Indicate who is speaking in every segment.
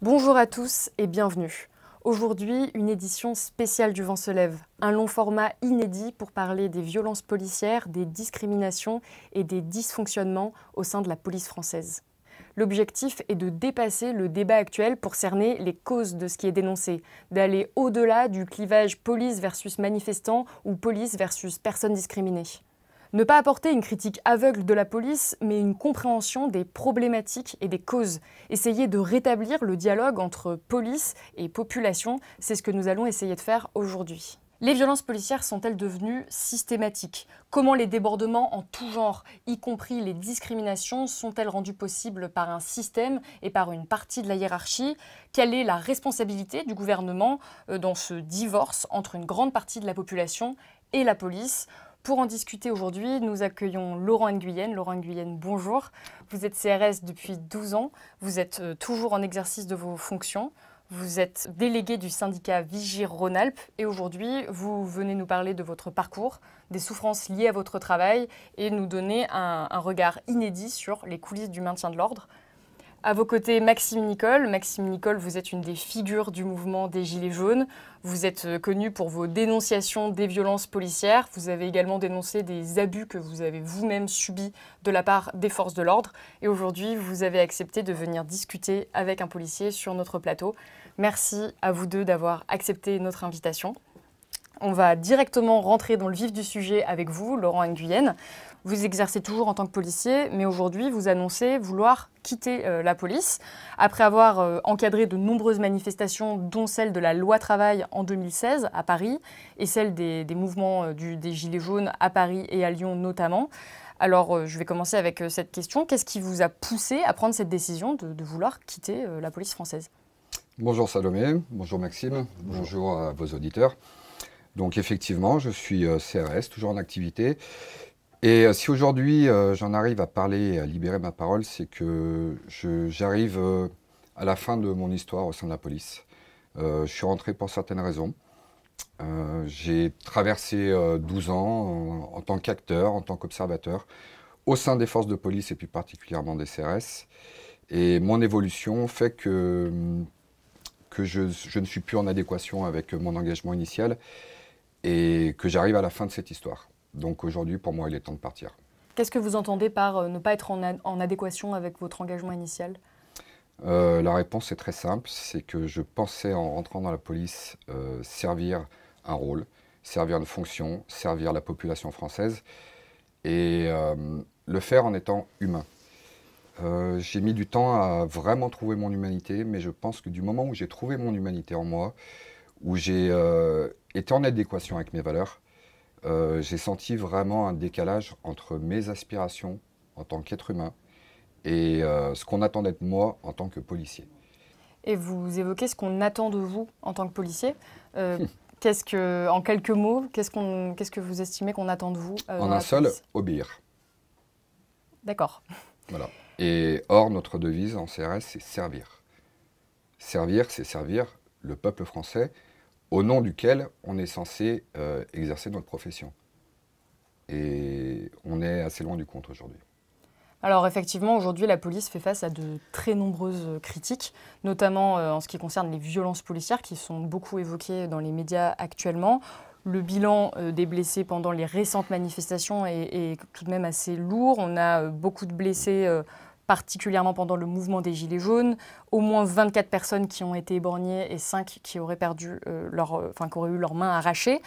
Speaker 1: Bonjour à tous et bienvenue. Aujourd'hui, une édition spéciale du Vent se lève, un long format inédit pour parler des violences policières, des discriminations et des dysfonctionnements au sein de la police française. L'objectif est de dépasser le débat actuel pour cerner les causes de ce qui est dénoncé, d'aller au-delà du clivage police versus manifestants ou police versus personnes discriminées. Ne pas apporter une critique aveugle de la police, mais une compréhension des problématiques et des causes. Essayer de rétablir le dialogue entre police et population, c'est ce que nous allons essayer de faire aujourd'hui. Les violences policières sont-elles devenues systématiques? Comment les débordements en tout genre, y compris les discriminations, sont-elles rendues possibles par un système et par une partie de la hiérarchie? Quelle est la responsabilité du gouvernement dans ce divorce entre une grande partie de la population et la police? Pour en discuter aujourd'hui, nous accueillons Laurent Nguyen. Laurent Nguyen, bonjour. Vous êtes CRS depuis 12 ans. Vous êtes toujours en exercice de vos fonctions. Vous êtes délégué du syndicat Vigir Rhône-Alpes et aujourd'hui, vous venez nous parler de votre parcours, des souffrances liées à votre travail et nous donner un regard inédit sur les coulisses du maintien de l'ordre. À vos côtés, Maxime Nicole. Maxime Nicole, vous êtes une des figures du mouvement des Gilets jaunes. Vous êtes connu pour vos dénonciations des violences policières. Vous avez également dénoncé des abus que vous avez vous-même subis de la part des forces de l'ordre. Et aujourd'hui, vous avez accepté de venir discuter avec un policier sur notre plateau. Merci à vous deux d'avoir accepté notre invitation. On va directement rentrer dans le vif du sujet avec vous, Laurent Nguyen. Vous exercez toujours en tant que policier, mais aujourd'hui, vous annoncez vouloir quitter la police. Après avoir encadré de nombreuses manifestations, dont celle de la loi travail en 2016 à Paris, et celle des mouvements des Gilets jaunes à Paris et à Lyon notamment. Alors, je vais commencer avec cette question. Qu'est-ce qui vous a poussé à prendre cette décision de vouloir quitter la police française ?
Speaker 2: Bonjour Salomé, bonjour Maxime, bonjour à vos auditeurs. Donc effectivement, je suis CRS, toujours en activité. Et si aujourd'hui j'en arrive à parler et à libérer ma parole, c'est que j'arrive à la fin de mon histoire au sein de la police. Je suis rentré pour certaines raisons. J'ai traversé 12 ans en tant qu'acteur, en tant qu'observateur, au sein des forces de police et plus particulièrement des CRS. Et mon évolution fait que je ne suis plus en adéquation avec mon engagement initial et que j'arrive à la fin de cette histoire. Donc aujourd'hui, pour moi, il est temps de partir.
Speaker 1: Qu'est-ce que vous entendez par ne pas être en adéquation avec votre engagement initial ?
Speaker 2: La réponse est très simple, c'est que je pensais en rentrant dans la police servir un rôle, servir une fonction, servir la population française et le faire en étant humain. J'ai mis du temps à vraiment trouver mon humanité, mais je pense que du moment où j'ai trouvé mon humanité en moi, où j'ai été en adéquation avec mes valeurs, j'ai senti vraiment un décalage entre mes aspirations en tant qu'être humain et ce qu'on attendait de moi en tant que policier.
Speaker 1: Et vous évoquez ce qu'on attend de vous en tant que policier. En quelques mots, qu'est-ce que vous estimez qu'on attend de vous
Speaker 2: En un seul, obéir.
Speaker 1: D'accord.
Speaker 2: Voilà. Et or, notre devise en CRS, c'est servir. Servir, c'est servir le peuple français, au nom duquel on est censé exercer notre profession. Et on est assez loin du compte aujourd'hui.
Speaker 1: Alors effectivement, aujourd'hui, la police fait face à de très nombreuses critiques, notamment en ce qui concerne les violences policières qui sont beaucoup évoquées dans les médias actuellement. Le bilan des blessés pendant les récentes manifestations est tout de même assez lourd. On a beaucoup de blessés, particulièrement pendant le mouvement des Gilets jaunes. Au moins 24 personnes qui ont été éborgnées et 5 qui auraient qui auraient eu leurs mains arrachées.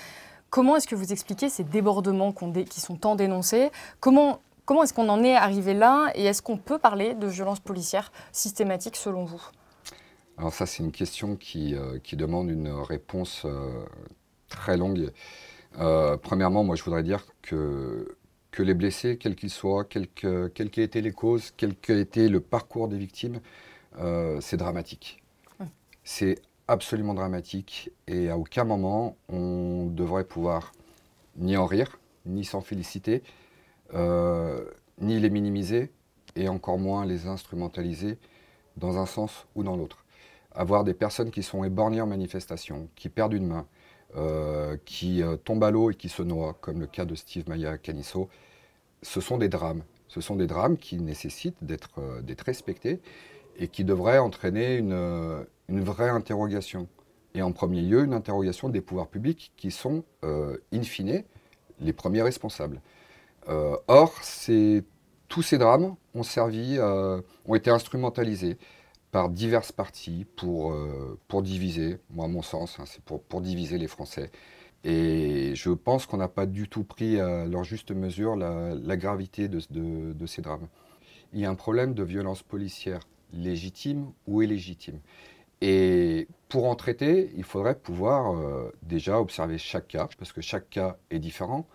Speaker 1: Comment est-ce que vous expliquez ces débordements qui sont tant dénoncés ? Comment est-ce qu'on en est arrivé là et est-ce qu'on peut parler de violences policières systématiques selon vous ?
Speaker 2: Alors ça, c'est une question qui demande une réponse très longue. Premièrement, moi, je voudrais dire que les blessés, quels qu'ils soient, quelles qu'aient été les causes, quel qu'ait été le parcours des victimes, c'est dramatique. C'est absolument dramatique et à aucun moment on devrait pouvoir ni en rire, ni s'en féliciter, ni les minimiser et encore moins les instrumentaliser dans un sens ou dans l'autre. Avoir des personnes qui sont éborgnées en manifestation, qui perdent une main, qui tombent à l'eau et qui se noient, comme le cas de Steve Maia Canisso, ce sont des drames. Ce sont des drames qui nécessitent d'être respectés et qui devrait entraîner une vraie interrogation. Et en premier lieu, une interrogation des pouvoirs publics qui sont, in fine, les premiers responsables. Or, tous ces drames ont été instrumentalisés par diverses parties pour diviser, moi à mon sens, hein, c'est pour diviser les Français. Et je pense qu'on n'a pas du tout pris à leur juste mesure la gravité de ces drames. Il y a un problème de violence policière légitime ou illégitime. Et pour en traiter, il faudrait pouvoir déjà observer chaque cas, parce que chaque cas est différent.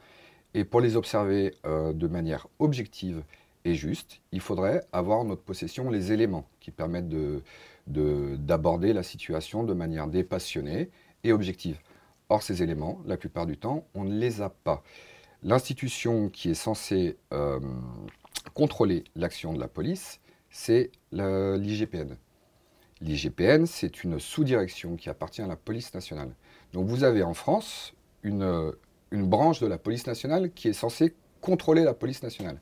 Speaker 2: Et pour les observer de manière objective et juste, il faudrait avoir en notre possession les éléments qui permettent d'aborder la situation de manière dépassionnée et objective. Or, ces éléments, la plupart du temps, on ne les a pas. L'institution qui est censée contrôler l'action de la police, c'est l'IGPN. L'IGPN, c'est une sous-direction qui appartient à la police nationale. Donc vous avez en France une branche de la police nationale qui est censée contrôler la police nationale.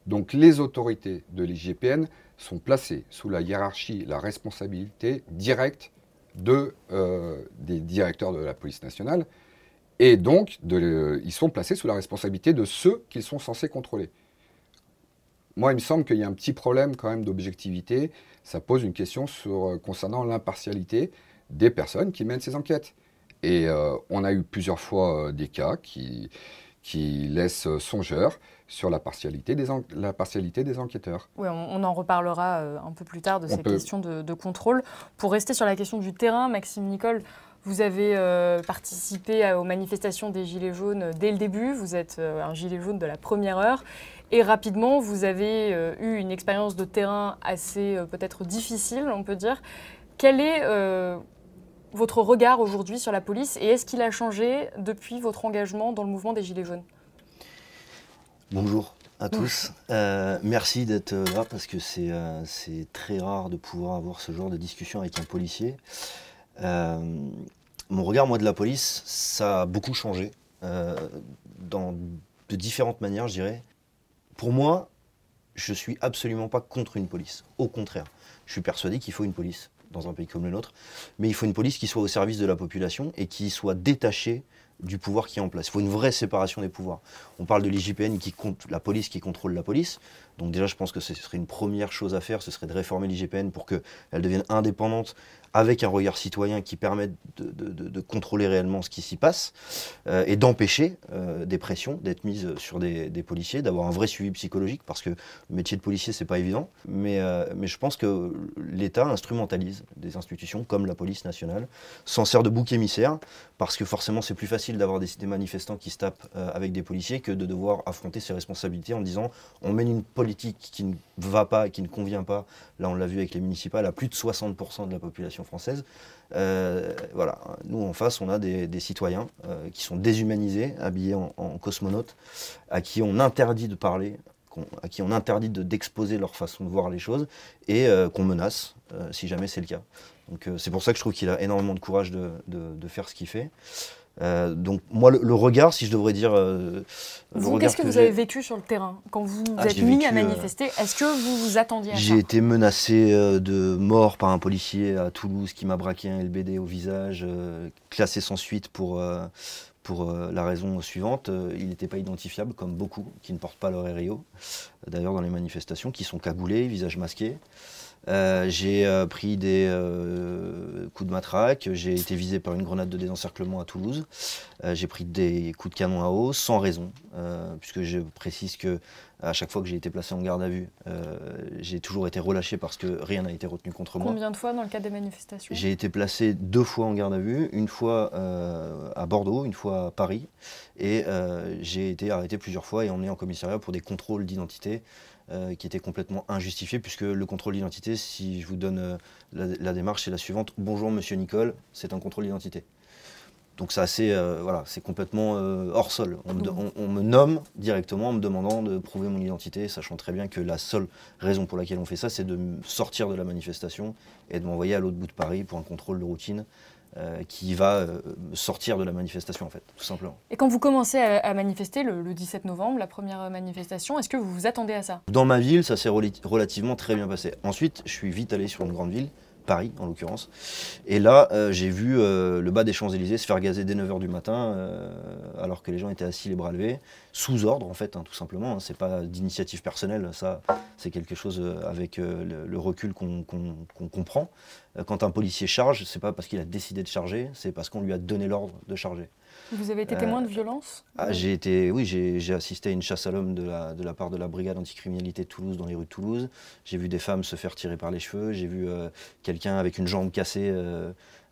Speaker 2: Donc les autorités de l'IGPN sont placées sous la hiérarchie, la responsabilité directe des directeurs de la police nationale, et donc ils sont placés sous la responsabilité de ceux qu'ils sont censés contrôler. Moi, il me semble qu'il y a un petit problème quand même d'objectivité. Ça pose une question concernant l'impartialité des personnes qui mènent ces enquêtes. Et on a eu plusieurs fois des cas qui laissent songeur sur la partialité des enquêteurs.
Speaker 1: Oui, on en reparlera un peu plus tard de ces questions de contrôle. Pour rester sur la question du terrain, Maxime Nicole, vous avez participé aux manifestations des Gilets jaunes dès le début. Vous êtes un gilet jaune de la première heure. Et rapidement, vous avez eu une expérience de terrain assez peut-être difficile, on peut dire. Quel est votre regard aujourd'hui sur la police et est-ce qu'il a changé depuis votre engagement dans le mouvement des Gilets jaunes?
Speaker 3: Bonjour à tous. Merci d'être là parce que c'est très rare de pouvoir avoir ce genre de discussion avec un policier. Mon regard, moi, de la police, ça a beaucoup changé de différentes manières, je dirais. Pour moi, je suis absolument pas contre une police. Au contraire, je suis persuadé qu'il faut une police dans un pays comme le nôtre, mais il faut une police qui soit au service de la population et qui soit détachée du pouvoir qui est en place. Il faut une vraie séparation des pouvoirs. On parle de l'IGPN, la police qui contrôle la police. Donc déjà, je pense que ce serait une première chose à faire, ce serait de réformer l'IGPN pour qu'elle devienne indépendante, avec un regard citoyen qui permette de contrôler réellement ce qui s'y passe et d'empêcher des pressions d'être mises sur des policiers, d'avoir un vrai suivi psychologique, parce que le métier de policier, c'est pas évident. Mais je pense que l'État instrumentalise des institutions comme la police nationale, s'en sert de bouc émissaire, parce que forcément, c'est plus facile d'avoir des manifestants qui se tapent avec des policiers que de devoir affronter ses responsabilités en disant on mène une politique qui ne va pas et qui ne convient pas. Là, on l'a vu avec les municipales, à plus de 60% de la population française. Voilà. Nous, en face, on a des citoyens qui sont déshumanisés, habillés en cosmonautes, à qui on interdit de parler, à qui on interdit d'exposer leur façon de voir les choses, et qu'on menace, si jamais c'est le cas. Donc c'est pour ça que je trouve qu'il a énormément de courage de faire ce qu'il fait. Donc moi, le regard, si je devrais dire...
Speaker 1: qu'est-ce que vous avez vécu sur le terrain quand vous êtes mis à manifester? Est-ce que vous vous attendiez à ça?
Speaker 3: J'ai été menacé de mort par un policier à Toulouse qui m'a braqué un LBD au visage, classé sans suite pour la raison suivante. Il n'était pas identifiable, comme beaucoup qui ne portent pas leur RIO, d'ailleurs dans les manifestations, qui sont cagoulés, visage masqué. J'ai pris des coups de matraque, j'ai été visé par une grenade de désencerclement à Toulouse, j'ai pris des coups de canon à eau sans raison, puisque je précise que à chaque fois que j'ai été placé en garde à vue, j'ai toujours été relâché parce que rien n'a été retenu contre moi.
Speaker 1: Combien de fois dans le cadre des manifestations?
Speaker 3: J'ai été placé 2 fois en garde à vue, une fois à Bordeaux, une fois à Paris, et j'ai été arrêté plusieurs fois et emmené en commissariat pour des contrôles d'identité qui étaient complètement injustifiés, puisque le contrôle d'identité, si je vous donne la démarche, c'est la suivante. Bonjour Monsieur Nicole, c'est un contrôle d'identité. Donc c'est assez, voilà, c'est complètement hors sol. On me nomme directement en me demandant de prouver mon identité, sachant très bien que la seule raison pour laquelle on fait ça, c'est de me sortir de la manifestation et de m'envoyer à l'autre bout de Paris pour un contrôle de routine qui va sortir de la manifestation, en fait, tout simplement.
Speaker 1: Et quand vous commencez à manifester le 17 novembre, la première manifestation, est-ce que vous vous attendez à ça?
Speaker 3: Dans ma ville, ça s'est relativement très bien passé. Ensuite, je suis vite allé sur une grande ville, Paris en l'occurrence. Et là, j'ai vu le bas des Champs-Élysées se faire gazer dès 9 h du matin, alors que les gens étaient assis les bras levés, sous ordre en fait, tout simplement. Hein. C'est pas d'initiative personnelle, ça c'est quelque chose avec le recul qu'on comprend. Quand un policier charge, c'est pas parce qu'il a décidé de charger, c'est parce qu'on lui a donné l'ordre de charger.
Speaker 1: Vous avez été témoin de violence?
Speaker 3: J'ai assisté à une chasse à l'homme de la part de la brigade anticriminalité de Toulouse dans les rues de Toulouse. J'ai vu des femmes se faire tirer par les cheveux. J'ai vu quelqu'un avec une jambe cassée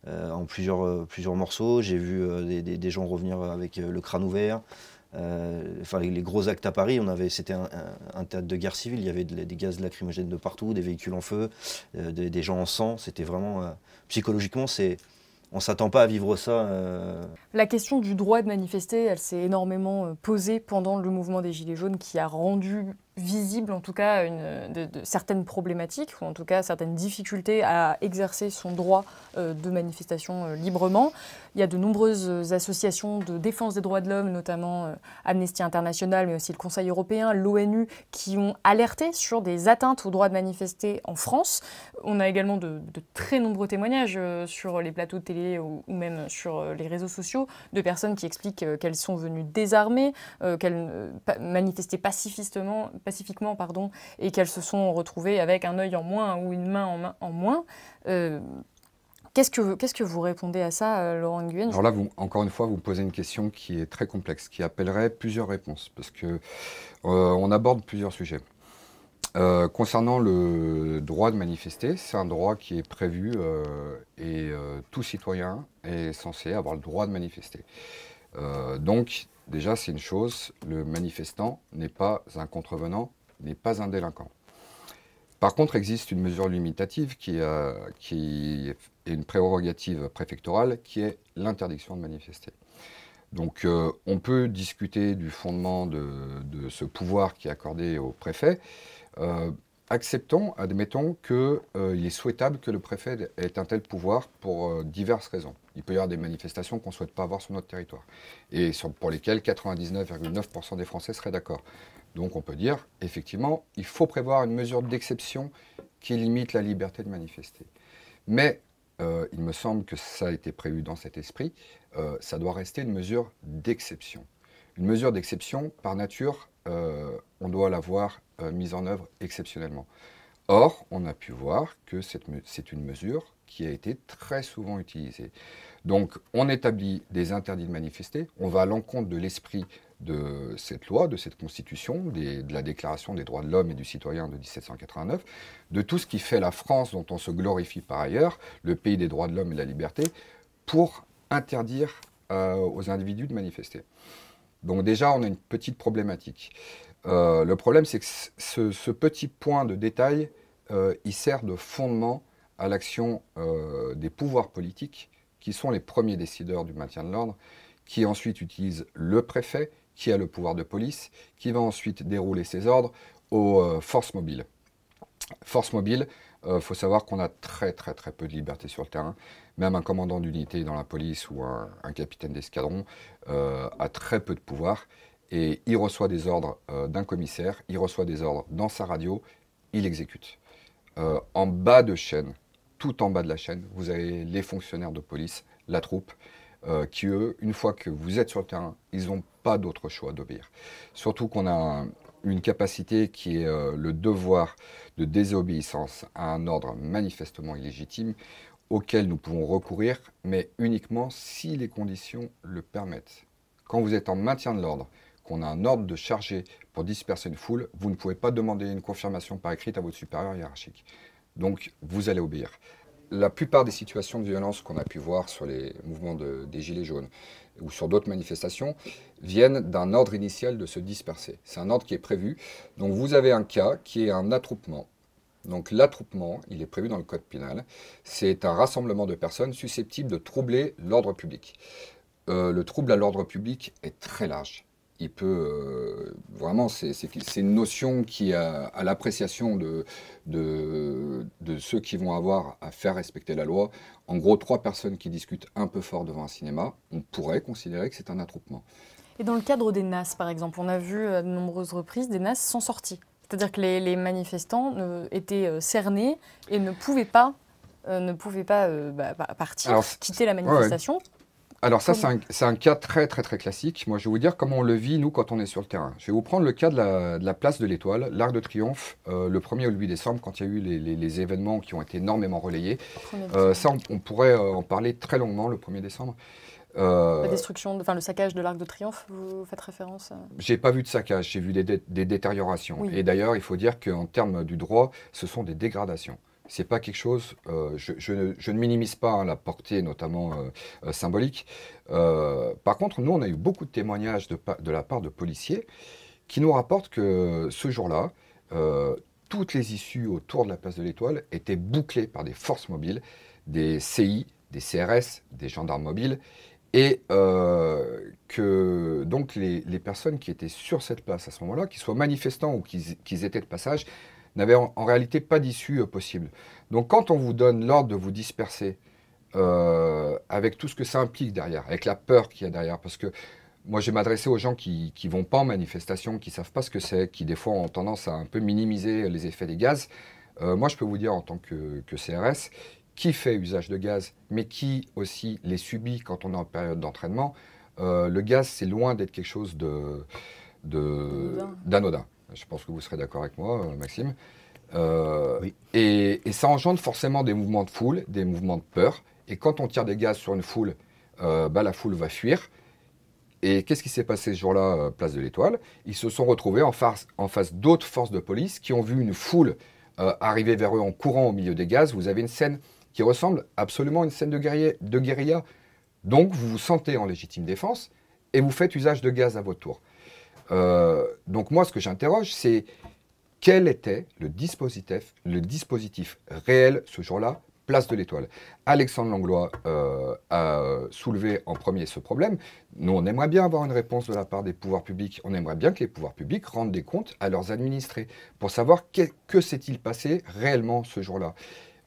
Speaker 3: en plusieurs morceaux. J'ai vu des gens revenir avec le crâne ouvert. Enfin, les gros actes à Paris, c'était un théâtre de guerre civile. Il y avait des gaz lacrymogènes de partout, des véhicules en feu, des gens en sang. C'était vraiment psychologiquement, on ne s'attend pas à vivre ça.
Speaker 1: La question du droit de manifester, elle s'est énormément posée pendant le mouvement des Gilets jaunes qui a rendu visible en tout cas de certaines problématiques ou en tout cas certaines difficultés à exercer son droit de manifestation librement. Il y a de nombreuses associations de défense des droits de l'homme, notamment Amnesty International, mais aussi le Conseil européen, l'ONU, qui ont alerté sur des atteintes au droit de manifester en France. On a également de très nombreux témoignages sur les plateaux de télé ou même sur les réseaux sociaux de personnes qui expliquent qu'elles sont venues désarmées, qu'elles manifestaient pacifiquement, et qu'elles se sont retrouvées avec un œil en moins ou une main en moins. Qu'est-ce que vous répondez à ça, Laurent Nguyen?
Speaker 2: Alors là, encore une fois, vous posez une question qui est très complexe, qui appellerait plusieurs réponses, parce que on aborde plusieurs sujets. Concernant le droit de manifester, c'est un droit qui est prévu et tout citoyen est censé avoir le droit de manifester. Donc, déjà, c'est une chose, le manifestant n'est pas un contrevenant, n'est pas un délinquant. Par contre, existe une mesure limitative qui est une prérogative préfectorale, qui est l'interdiction de manifester. Donc, on peut discuter du fondement de ce pouvoir qui est accordé au préfet. Admettons qu'il est souhaitable que le préfet ait un tel pouvoir pour diverses raisons. Il peut y avoir des manifestations qu'on ne souhaite pas avoir sur notre territoire et pour lesquelles 99,9% des Français seraient d'accord. Donc on peut dire, effectivement, il faut prévoir une mesure d'exception qui limite la liberté de manifester. Mais il me semble que ça a été prévu dans cet esprit, ça doit rester une mesure d'exception. Une mesure d'exception, par nature, on doit l'avoir mise en œuvre exceptionnellement. Or, on a pu voir que c'est une mesure qui a été très souvent utilisée. Donc, on établit des interdits de manifester, on va à l'encontre de l'esprit de cette loi, de cette constitution, de la Déclaration des droits de l'homme et du citoyen de 1789, de tout ce qui fait la France dont on se glorifie par ailleurs, le pays des droits de l'homme et de la liberté, pour interdire aux individus de manifester. Donc déjà, on a une petite problématique. Le problème, c'est que ce petit point de détail, il sert de fondement à l'action des pouvoirs politiques, qui sont les premiers décideurs du maintien de l'ordre, qui ensuite utilisent le préfet, qui a le pouvoir de police, qui va ensuite dérouler ses ordres aux forces mobiles. Forces mobiles, faut savoir qu'on a très peu de liberté sur le terrain. Même un commandant d'unité dans la police ou un capitaine d'escadron a très peu de pouvoir. Et il reçoit des ordres d'un commissaire, il reçoit des ordres dans sa radio, il exécute. En bas de chaîne, tout en bas de la chaîne, vous avez les fonctionnaires de police, la troupe, qui eux, une fois que vous êtes sur le terrain, ils n'ont pas d'autre choix d'obéir. Surtout qu'on a une capacité qui est le devoir de désobéissance à un ordre manifestement illégitime, auquel nous pouvons recourir, mais uniquement si les conditions le permettent. Quand vous êtes en maintien de l'ordre, qu'on a un ordre de charger pour disperser une foule, vous ne pouvez pas demander une confirmation par écrit à votre supérieur hiérarchique. Donc, vous allez obéir. La plupart des situations de violence qu'on a pu voir sur les mouvements des Gilets jaunes ou sur d'autres manifestations viennent d'un ordre initial de se disperser. C'est un ordre qui est prévu. Donc, vous avez un cas qui est un attroupement. Donc, l'attroupement, il est prévu dans le code pénal. C'est un rassemblement de personnes susceptibles de troubler l'ordre public. Le trouble à l'ordre public est très large. il peut vraiment, c'est une notion qui à l'appréciation de ceux qui vont avoir à faire respecter la loi. En gros, 3 personnes qui discutent un peu fort devant un cinéma, on pourrait considérer que c'est un attroupement.
Speaker 1: Et dans le cadre des NAS, par exemple, on a vu à de nombreuses reprises des NAS sans sortie. C'est-à-dire que les manifestants étaient cernés et ne pouvaient pas partir,
Speaker 2: Alors,
Speaker 1: quitter la manifestation.
Speaker 2: ouais. Alors ça, c'est un cas très classique. Moi, je vais vous dire comment on le vit, nous, quand on est sur le terrain. Je vais vous prendre le cas de la place de l'Étoile, l'Arc de Triomphe, le 1er ou le 8 décembre, quand il y a eu les événements qui ont été énormément relayés. Ça, on pourrait en parler très longuement, le 1er décembre.
Speaker 1: La destruction, le saccage de l'Arc de Triomphe, vous faites référence à...
Speaker 2: J'ai pas vu de saccage, j'ai vu des détériorations.
Speaker 1: Oui.
Speaker 2: Et d'ailleurs, il faut dire qu'en termes du droit, ce sont des dégradations. C'est pas quelque chose, je ne minimise pas la portée, notamment symbolique. Par contre, nous, on a eu beaucoup de témoignages de la part de policiers qui nous rapportent que ce jour-là, toutes les issues autour de la place de l'Étoile étaient bouclées par des forces mobiles, des CI, des CRS, des gendarmes mobiles, et que donc les personnes qui étaient sur cette place à ce moment-là, qu'ils soient manifestants ou qu'ils étaient de passage, n'avaient en réalité pas d'issue possible. Donc quand on vous donne l'ordre de vous disperser, avec tout ce que ça implique derrière, avec la peur qu'il y a derrière, parce que moi je vais m'adresser aux gens qui ne vont pas en manifestation, qui ne savent pas ce que c'est, qui des fois ont tendance à un peu minimiser les effets des gaz. Moi je peux vous dire en tant que CRS, qui fait usage de gaz, mais qui aussi les subit quand on est en période d'entraînement, le gaz c'est loin d'être quelque chose d'anodin. Je pense que vous serez d'accord avec moi, Maxime.
Speaker 3: Oui.
Speaker 2: Et ça engendre forcément des mouvements de foule, des mouvements de peur. Et quand on tire des gaz sur une foule, la foule va fuir. Et qu'est-ce qui s'est passé ce jour-là, place de l'Étoile? Ils se sont retrouvés en face d'autres forces de police qui ont vu une foule arriver vers eux en courant au milieu des gaz. Vous avez une scène qui ressemble absolument à une scène de guérilla. Donc vous vous sentez en légitime défense et vous faites usage de gaz à votre tour. Donc moi, ce que j'interroge, c'est quel était le dispositif réel ce jour-là, place de l'Étoile. Alexandre Langlois a soulevé en premier ce problème. Nous, on aimerait bien avoir une réponse de la part des pouvoirs publics. On aimerait bien que les pouvoirs publics rendent des comptes à leurs administrés pour savoir que s'est-il passé réellement ce jour-là.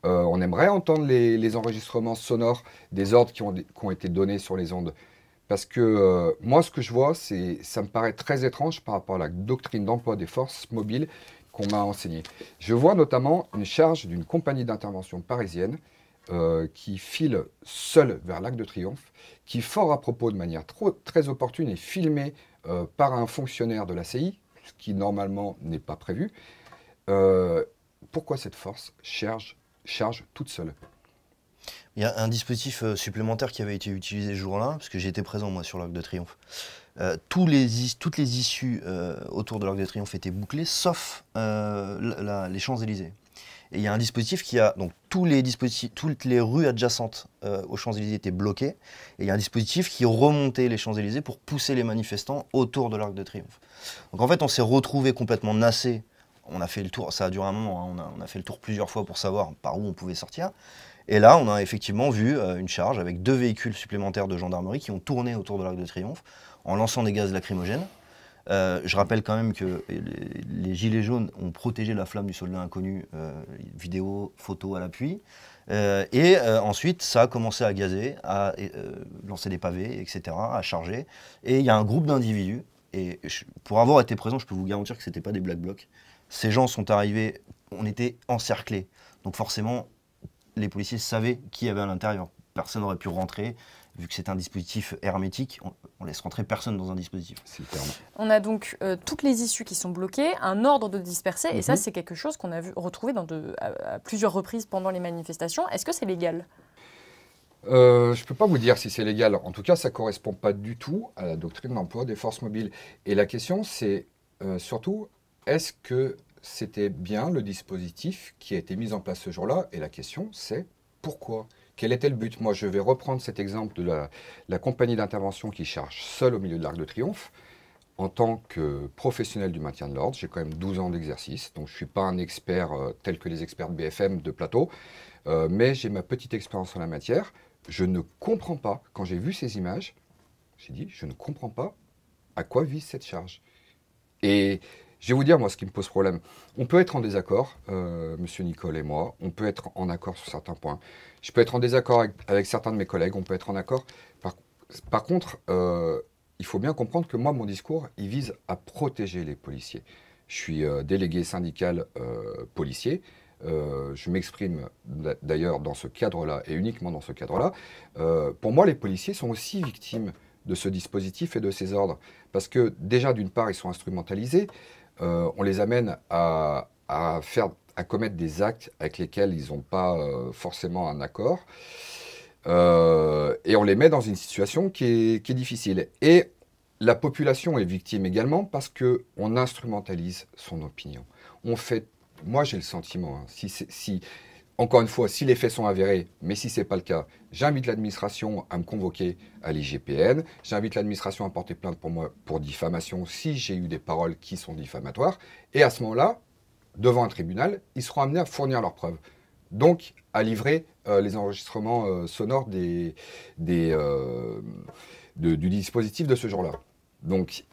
Speaker 2: On aimerait entendre les enregistrements sonores des ordres qui ont été donnés sur les ondes. Parce que moi, ce que je vois, ça me paraît très étrange par rapport à la doctrine d'emploi des forces mobiles qu'on m'a enseignée. Je vois notamment une charge d'une compagnie d'intervention parisienne qui file seule vers l'Arc de Triomphe, qui, fort à propos, de manière très opportune, est filmée par un fonctionnaire de la CI, ce qui normalement n'est pas prévu. Pourquoi cette force charge toute seule?
Speaker 3: Il y a un dispositif supplémentaire qui avait été utilisé ce jour-là, parce que j'étais présent moi sur l'Arc de Triomphe. Toutes les issues autour de l'Arc de Triomphe étaient bouclées, sauf les Champs-Élysées. Et il y a un dispositif qui a... Donc toutes les rues adjacentes aux Champs-Élysées étaient bloquées. Et il y a un dispositif qui remontait les Champs-Élysées pour pousser les manifestants autour de l'Arc de Triomphe. Donc en fait, on s'est retrouvés complètement nassés. On a fait le tour, ça a duré un moment, hein, on a fait le tour plusieurs fois pour savoir par où on pouvait sortir. Et là, on a effectivement vu une charge avec 2 véhicules supplémentaires de gendarmerie qui ont tourné autour de l'Arc de Triomphe en lançant des gaz lacrymogènes. Je rappelle quand même que les gilets jaunes ont protégé la flamme du soldat inconnu, vidéo, photo à l'appui. Ensuite, ça a commencé à gazer, à lancer des pavés, etc., à charger. Et il y a un groupe d'individus, et pour avoir été présent, je peux vous garantir que ce n'était pas des Black Blocs. Ces gens sont arrivés, on était encerclés. Donc forcément, les policiers savaient qui y avait à l'intérieur. Personne n'aurait pu rentrer. Vu que c'est un dispositif hermétique, on laisse rentrer personne dans un dispositif.
Speaker 1: On a donc toutes les issues qui sont bloquées, un ordre de disperser, et ça c'est quelque chose qu'on a retrouvé à plusieurs reprises pendant les manifestations. Est-ce que c'est légal ?
Speaker 2: Je ne peux pas vous dire si c'est légal. En tout cas, ça ne correspond pas du tout à la doctrine d'emploi des forces mobiles. Et la question, c'est surtout, est-ce que c'était bien le dispositif qui a été mis en place ce jour-là? Et la question, c'est pourquoi? Quel était le but? Moi, je vais reprendre cet exemple de la compagnie d'intervention qui charge seule au milieu de l'Arc de Triomphe. En tant que professionnel du maintien de l'ordre, j'ai quand même 12 ans d'exercice, donc je ne suis pas un expert tel que les experts de BFM de plateau, mais j'ai ma petite expérience en la matière. Je ne comprends pas, quand j'ai vu ces images, j'ai dit, je ne comprends pas à quoi vise cette charge. Et je vais vous dire, moi, ce qui me pose problème. On peut être en désaccord, monsieur Nicole et moi, on peut être en accord sur certains points. Je peux être en désaccord avec certains de mes collègues, on peut être en accord. Par contre, il faut bien comprendre que moi, mon discours, il vise à protéger les policiers. Je suis délégué syndical policier. Je m'exprime d'ailleurs dans ce cadre-là et uniquement dans ce cadre-là. Pour moi, les policiers sont aussi victimes de ce dispositif et de ces ordres. Parce que déjà, d'une part, ils sont instrumentalisés. On les amène à commettre des actes avec lesquels ils n'ont pas forcément un accord. Et on les met dans une situation qui est difficile. Et la population est victime également parce qu'on instrumentalise son opinion. Moi j'ai le sentiment, hein, encore une fois, si les faits sont avérés, mais si ce n'est pas le cas, j'invite l'administration à me convoquer à l'IGPN, j'invite l'administration à porter plainte pour moi pour diffamation si j'ai eu des paroles qui sont diffamatoires, et à ce moment-là, devant un tribunal, ils seront amenés à fournir leurs preuves. Donc, à livrer les enregistrements sonores du dispositif de ce jour-là. Donc,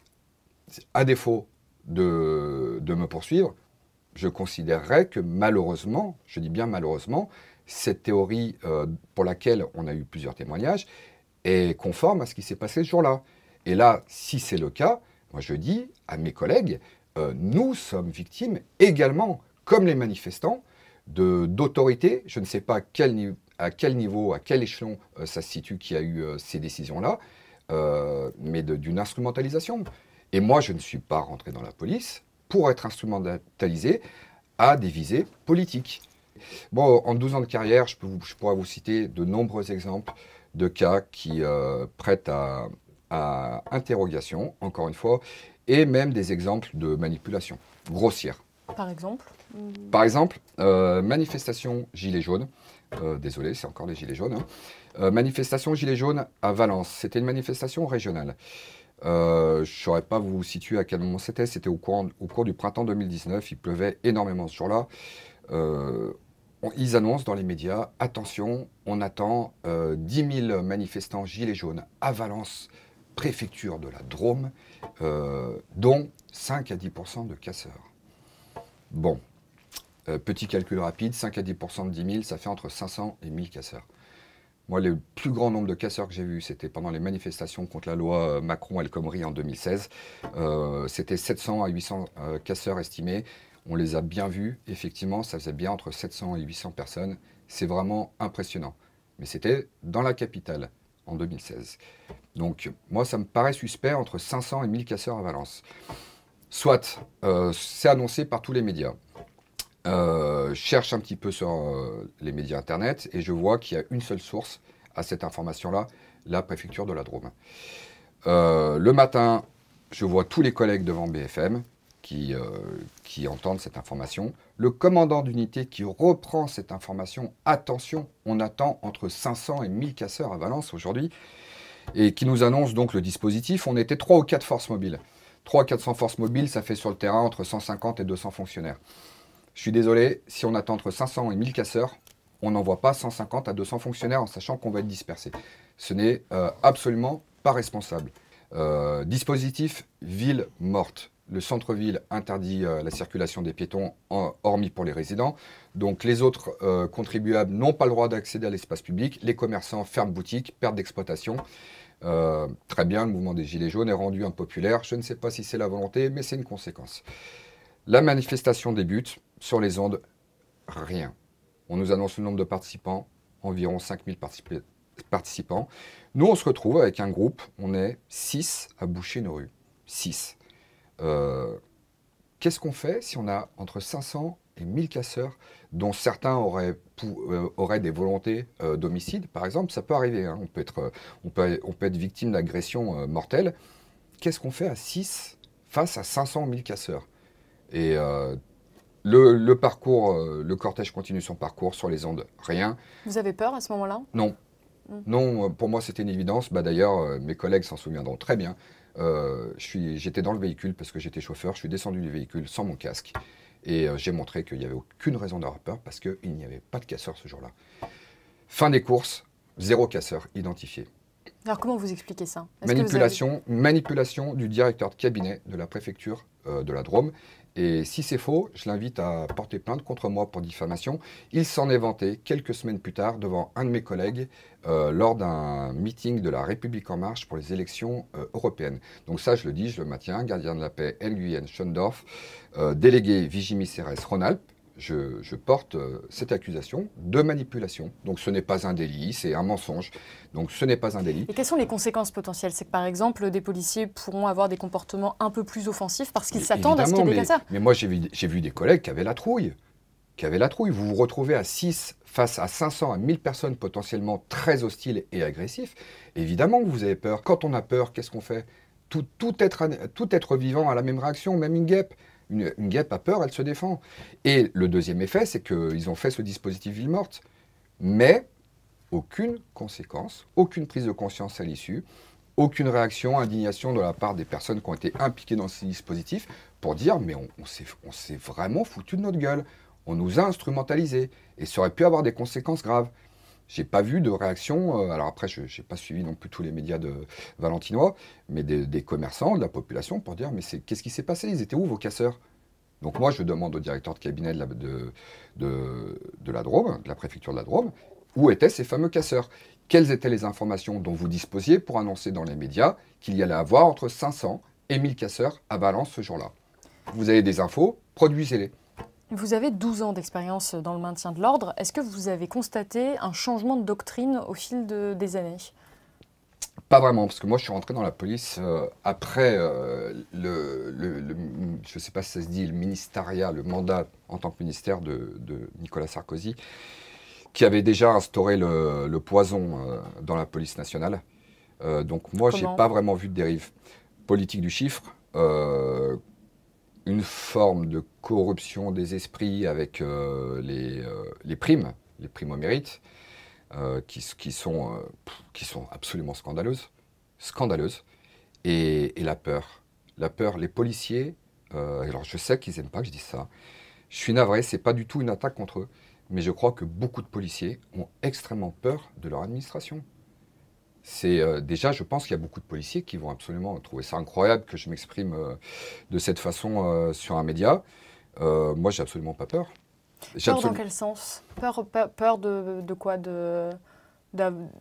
Speaker 2: à défaut de me poursuivre, je considérerais que malheureusement, je dis bien malheureusement, cette théorie pour laquelle on a eu plusieurs témoignages est conforme à ce qui s'est passé ce jour-là. Et là, si c'est le cas, moi je dis à mes collègues, nous sommes victimes également, comme les manifestants, d'autorité. Je ne sais pas à quel niveau, à quel échelon ça se situe qui a eu ces décisions-là, mais d'une instrumentalisation. Et moi, je ne suis pas rentré dans la police pour être instrumentalisé à des visées politiques. Bon, en 12 ans de carrière, je pourrais vous citer de nombreux exemples de cas qui prêtent à interrogation, encore une fois, et même des exemples de manipulation grossière.
Speaker 1: Par exemple
Speaker 2: manifestation Gilets jaunes. Désolé, c'est encore les Gilets jaunes. Hein. Manifestation Gilets jaunes à Valence. C'était une manifestation régionale. Je ne saurais pas vous situer à quel moment c'était. C'était au cours du printemps 2019. Il pleuvait énormément ce jour-là. Ils annoncent dans les médias, attention, on attend 10 000 manifestants Gilets jaunes à Valence, préfecture de la Drôme, dont 5 à 10% de casseurs. Bon, petit calcul rapide, 5 à 10% de 10 000, ça fait entre 500 et 1000 casseurs. Moi, le plus grand nombre de casseurs que j'ai vu, c'était pendant les manifestations contre la loi Macron-El Khomri en 2016. C'était 700 à 800 casseurs estimés. On les a bien vus, effectivement, ça faisait bien entre 700 et 800 personnes. C'est vraiment impressionnant. Mais c'était dans la capitale, en 2016. Donc, moi, ça me paraît suspect, entre 500 et 1000 casseurs à Valence. Soit, c'est annoncé par tous les médias. Je cherche un petit peu sur les médias internet et je vois qu'il y a une seule source à cette information-là, la préfecture de la Drôme. Le matin, je vois tous les collègues devant BFM qui entendent cette information. Le commandant d'unité qui reprend cette information, attention, on attend entre 500 et 1000 casseurs à Valence aujourd'hui, et qui nous annonce donc le dispositif. On était 3 ou 4 forces mobiles. 300 à 400 forces mobiles, ça fait sur le terrain entre 150 et 200 fonctionnaires. Je suis désolé, si on attend entre 500 et 1000 casseurs, on n'envoie pas 150 à 200 fonctionnaires en sachant qu'on va être dispersé. Ce n'est absolument pas responsable. Dispositif ville morte. Le centre-ville interdit la circulation des piétons, hormis pour les résidents. Donc les autres contribuables n'ont pas le droit d'accéder à l'espace public. Les commerçants ferment boutique, perte d'exploitation. Très bien, le mouvement des Gilets jaunes est rendu impopulaire. Je ne sais pas si c'est la volonté, mais c'est une conséquence. La manifestation débute. Sur les ondes, rien. On nous annonce le nombre de participants, environ 5000 participants. Nous, on se retrouve avec un groupe, on est 6 à boucher nos rues. 6. Qu'est-ce qu'on fait si on a entre 500 et 1000 casseurs, dont certains auraient des volontés d'homicide, par exemple? Ça peut arriver, hein. On peut être victime d'agressions mortelles. Qu'est-ce qu'on fait à 6 face à 500 000 casseurs? Et le parcours, le cortège continue son parcours sur les ondes, rien.
Speaker 1: Vous avez peur à ce moment-là?
Speaker 2: Non. Non, pour moi c'était une évidence. D'ailleurs, mes collègues s'en souviendront très bien. J'étais dans le véhicule parce que j'étais chauffeur, je suis descendu du véhicule sans mon casque et j'ai montré qu'il n'y avait aucune raison d'avoir peur parce qu'il n'y avait pas de casseurs ce jour-là. Fin des courses, 0 casseur identifié.
Speaker 1: Alors comment vous expliquez ça?
Speaker 2: Manipulation du directeur de cabinet de la préfecture de la Drôme. Et si c'est faux, je l'invite à porter plainte contre moi pour diffamation. Il s'en est vanté quelques semaines plus tard devant un de mes collègues lors d'un meeting de la République En Marche pour les élections européennes. Donc ça, je le dis, je le maintiens. Gardien de la paix, Nguyen Schondorf, délégué Vigimis CRS Rhône-Alpes. Je porte cette accusation de manipulation. Donc ce n'est pas un délit, c'est un mensonge. Donc ce n'est pas un délit.
Speaker 1: Et quelles sont les conséquences potentielles? C'est que par exemple, des policiers pourront avoir des comportements un peu plus offensifs parce qu'ils s'attendent à ce qu'il y ait des casseurs.
Speaker 2: Mais moi, j'ai vu des collègues qui avaient la trouille. Vous vous retrouvez à 6 face à 500, à 1000 personnes potentiellement très hostiles et agressifs. Évidemment que vous avez peur. Quand on a peur, qu'est-ce qu'on fait? Tout être vivant a la même réaction, même une guêpe. Une guêpe a peur, elle se défend. Et le deuxième effet, c'est qu'ils ont fait ce dispositif ville morte. Mais aucune conséquence, aucune prise de conscience à l'issue, aucune réaction, indignation de la part des personnes qui ont été impliquées dans ce dispositif pour dire mais on s'est vraiment foutu de notre gueule. On nous a instrumentalisés. Et ça aurait pu avoir des conséquences graves. J'ai pas vu de réaction, alors après je n'ai pas suivi non plus tous les médias valentinois, mais des commerçants, de la population pour dire mais qu'est-ce qui s'est passé? Ils étaient où vos casseurs? Donc moi je demande au directeur de cabinet de la Drôme, de la préfecture de la Drôme, où étaient ces fameux casseurs? Quelles étaient les informations dont vous disposiez pour annoncer dans les médias qu'il y allait avoir entre 500 et 1000 casseurs à Valence ce jour-là? Vous avez des infos, produisez-les.
Speaker 1: Vous avez 12 ans d'expérience dans le maintien de l'ordre. Est-ce que vous avez constaté un changement de doctrine au fil des années?
Speaker 2: Pas vraiment, parce que moi je suis rentré dans la police après je ne sais pas si ça se dit, le ministériat, le mandat en tant que ministère de Nicolas Sarkozy, qui avait déjà instauré le poison dans la police nationale. Donc moi je n'ai pas vraiment vu de dérive politique du chiffre. Une forme de corruption des esprits avec les primes au mérite, qui sont absolument scandaleuses. Et la peur. Les policiers, alors je sais qu'ils n'aiment pas que je dise ça, je suis navré, c'est pas du tout une attaque contre eux, mais je crois que beaucoup de policiers ont extrêmement peur de leur administration. Déjà, je pense qu'il y a beaucoup de policiers qui vont absolument trouver ça incroyable que je m'exprime de cette façon sur un média. Moi, j'ai absolument pas peur.
Speaker 1: Peur dans quel sens? Peur de quoi?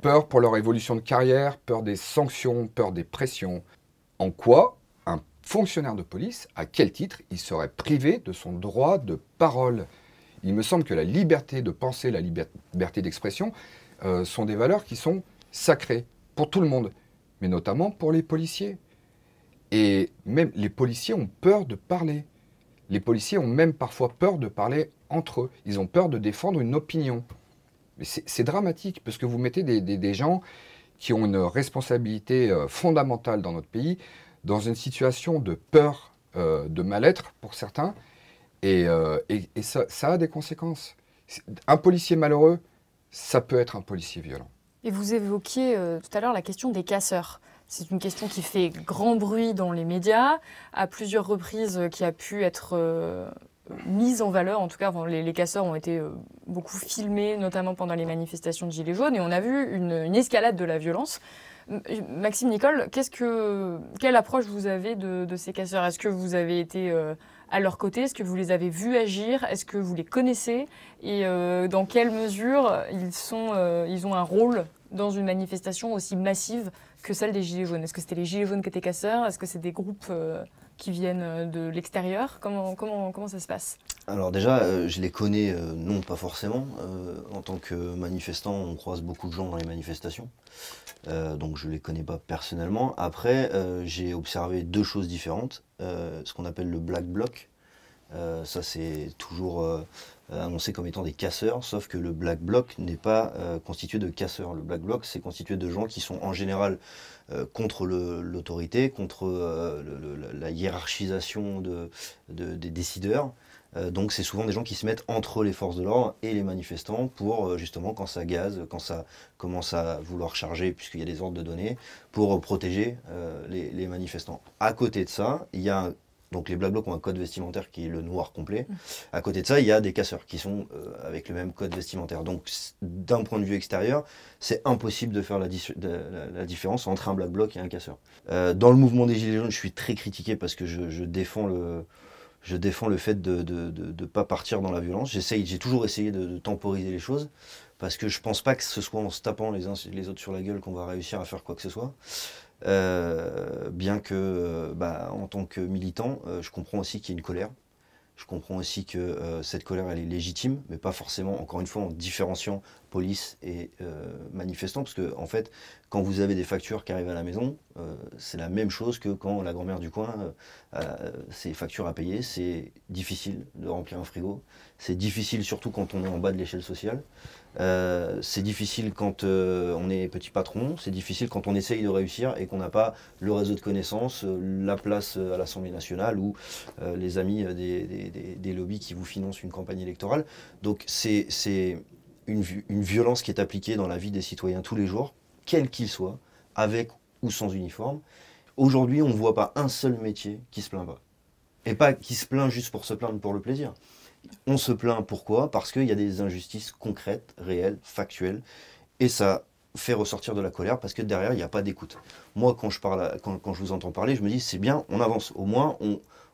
Speaker 2: Peur pour leur évolution de carrière, peur des sanctions, peur des pressions. En quoi un fonctionnaire de police, à quel titre, il serait privé de son droit de parole? Il me semble que la liberté de penser, la liberté d'expression sont des valeurs qui sont sacrées pour tout le monde, mais notamment pour les policiers. Et même les policiers ont peur de parler. Les policiers ont même parfois peur de parler entre eux. Ils ont peur de défendre une opinion. Mais c'est dramatique, parce que vous mettez des gens qui ont une responsabilité fondamentale dans notre pays, dans une situation de peur, de mal-être pour certains, et ça a des conséquences. Un policier malheureux, ça peut être un policier violent.
Speaker 1: Et vous évoquiez tout à l'heure la question des casseurs. C'est une question qui fait grand bruit dans les médias, à plusieurs reprises qui a pu être mise en valeur. En tout cas, les casseurs ont été beaucoup filmés, notamment pendant les manifestations de Gilets jaunes, et on a vu une escalade de la violence. Maxime Nicole, quelle approche vous avez de ces casseurs? Est-ce que vous avez été à leur côté? Est-ce que vous les avez vus agir? Est-ce que vous les connaissez? Et dans quelle mesure ils ont un rôle dans une manifestation aussi massive que celle des Gilets jaunes? Est-ce que c'était les Gilets jaunes qui étaient casseurs? Est-ce que c'est des groupes qui viennent de l'extérieur? Comment ça se passe?
Speaker 3: Alors déjà, je les connais, non pas forcément. En tant que manifestant, on croise beaucoup de gens dans les manifestations. Donc je ne les connais pas personnellement. Après, j'ai observé deux choses différentes. Ce qu'on appelle le Black Bloc. Ça, c'est toujours annoncé comme étant des casseurs, sauf que le Black Bloc n'est pas constitué de casseurs. Le Black Bloc, c'est constitué de gens qui sont en général contre l'autorité, contre la hiérarchisation des décideurs. Donc c'est souvent des gens qui se mettent entre les forces de l'ordre et les manifestants pour justement quand ça gaze, quand ça commence à vouloir charger puisqu'il y a des ordres de donner, pour protéger les manifestants. À côté de ça, il y a Donc les Black Blocs ont un code vestimentaire qui est le noir complet. À côté de ça, il y a des casseurs qui sont avec le même code vestimentaire. Donc d'un point de vue extérieur, c'est impossible de faire la différence entre un Black Bloc et un casseur. Dans le mouvement des Gilets jaunes, je suis très critiqué parce que je défends le fait de ne pas partir dans la violence. J'ai toujours essayé de temporiser les choses parce que je pense pas que ce soit en se tapant les uns les autres sur la gueule qu'on va réussir à faire quoi que ce soit. Bien que, en tant que militant, je comprends aussi qu'il y a une colère. Je comprends aussi que cette colère, elle est légitime, mais pas forcément, encore une fois, en différenciant police et manifestants, parce que, en fait, quand vous avez des factures qui arrivent à la maison, c'est la même chose que quand la grand-mère du coin a ses factures à payer. C'est difficile de remplir un frigo. C'est difficile, surtout quand on est en bas de l'échelle sociale. C'est difficile quand on est petit patron, c'est difficile quand on essaye de réussir et qu'on n'a pas le réseau de connaissances, la place à l'Assemblée nationale ou les amis des lobbies qui vous financent une campagne électorale. Donc c'est une violence qui est appliquée dans la vie des citoyens tous les jours, quel qu'il soit, avec ou sans uniforme. Aujourd'hui, on ne voit pas un seul métier qui se plaint pas. Et pas qui se plaint juste pour se plaindre pour le plaisir. On se plaint pourquoi? Parce qu'il y a des injustices concrètes, réelles, factuelles, et ça fait ressortir de la colère parce que derrière, il n'y a pas d'écoute. Moi, quand je vous entends parler, je me dis, c'est bien, on avance. Au moins,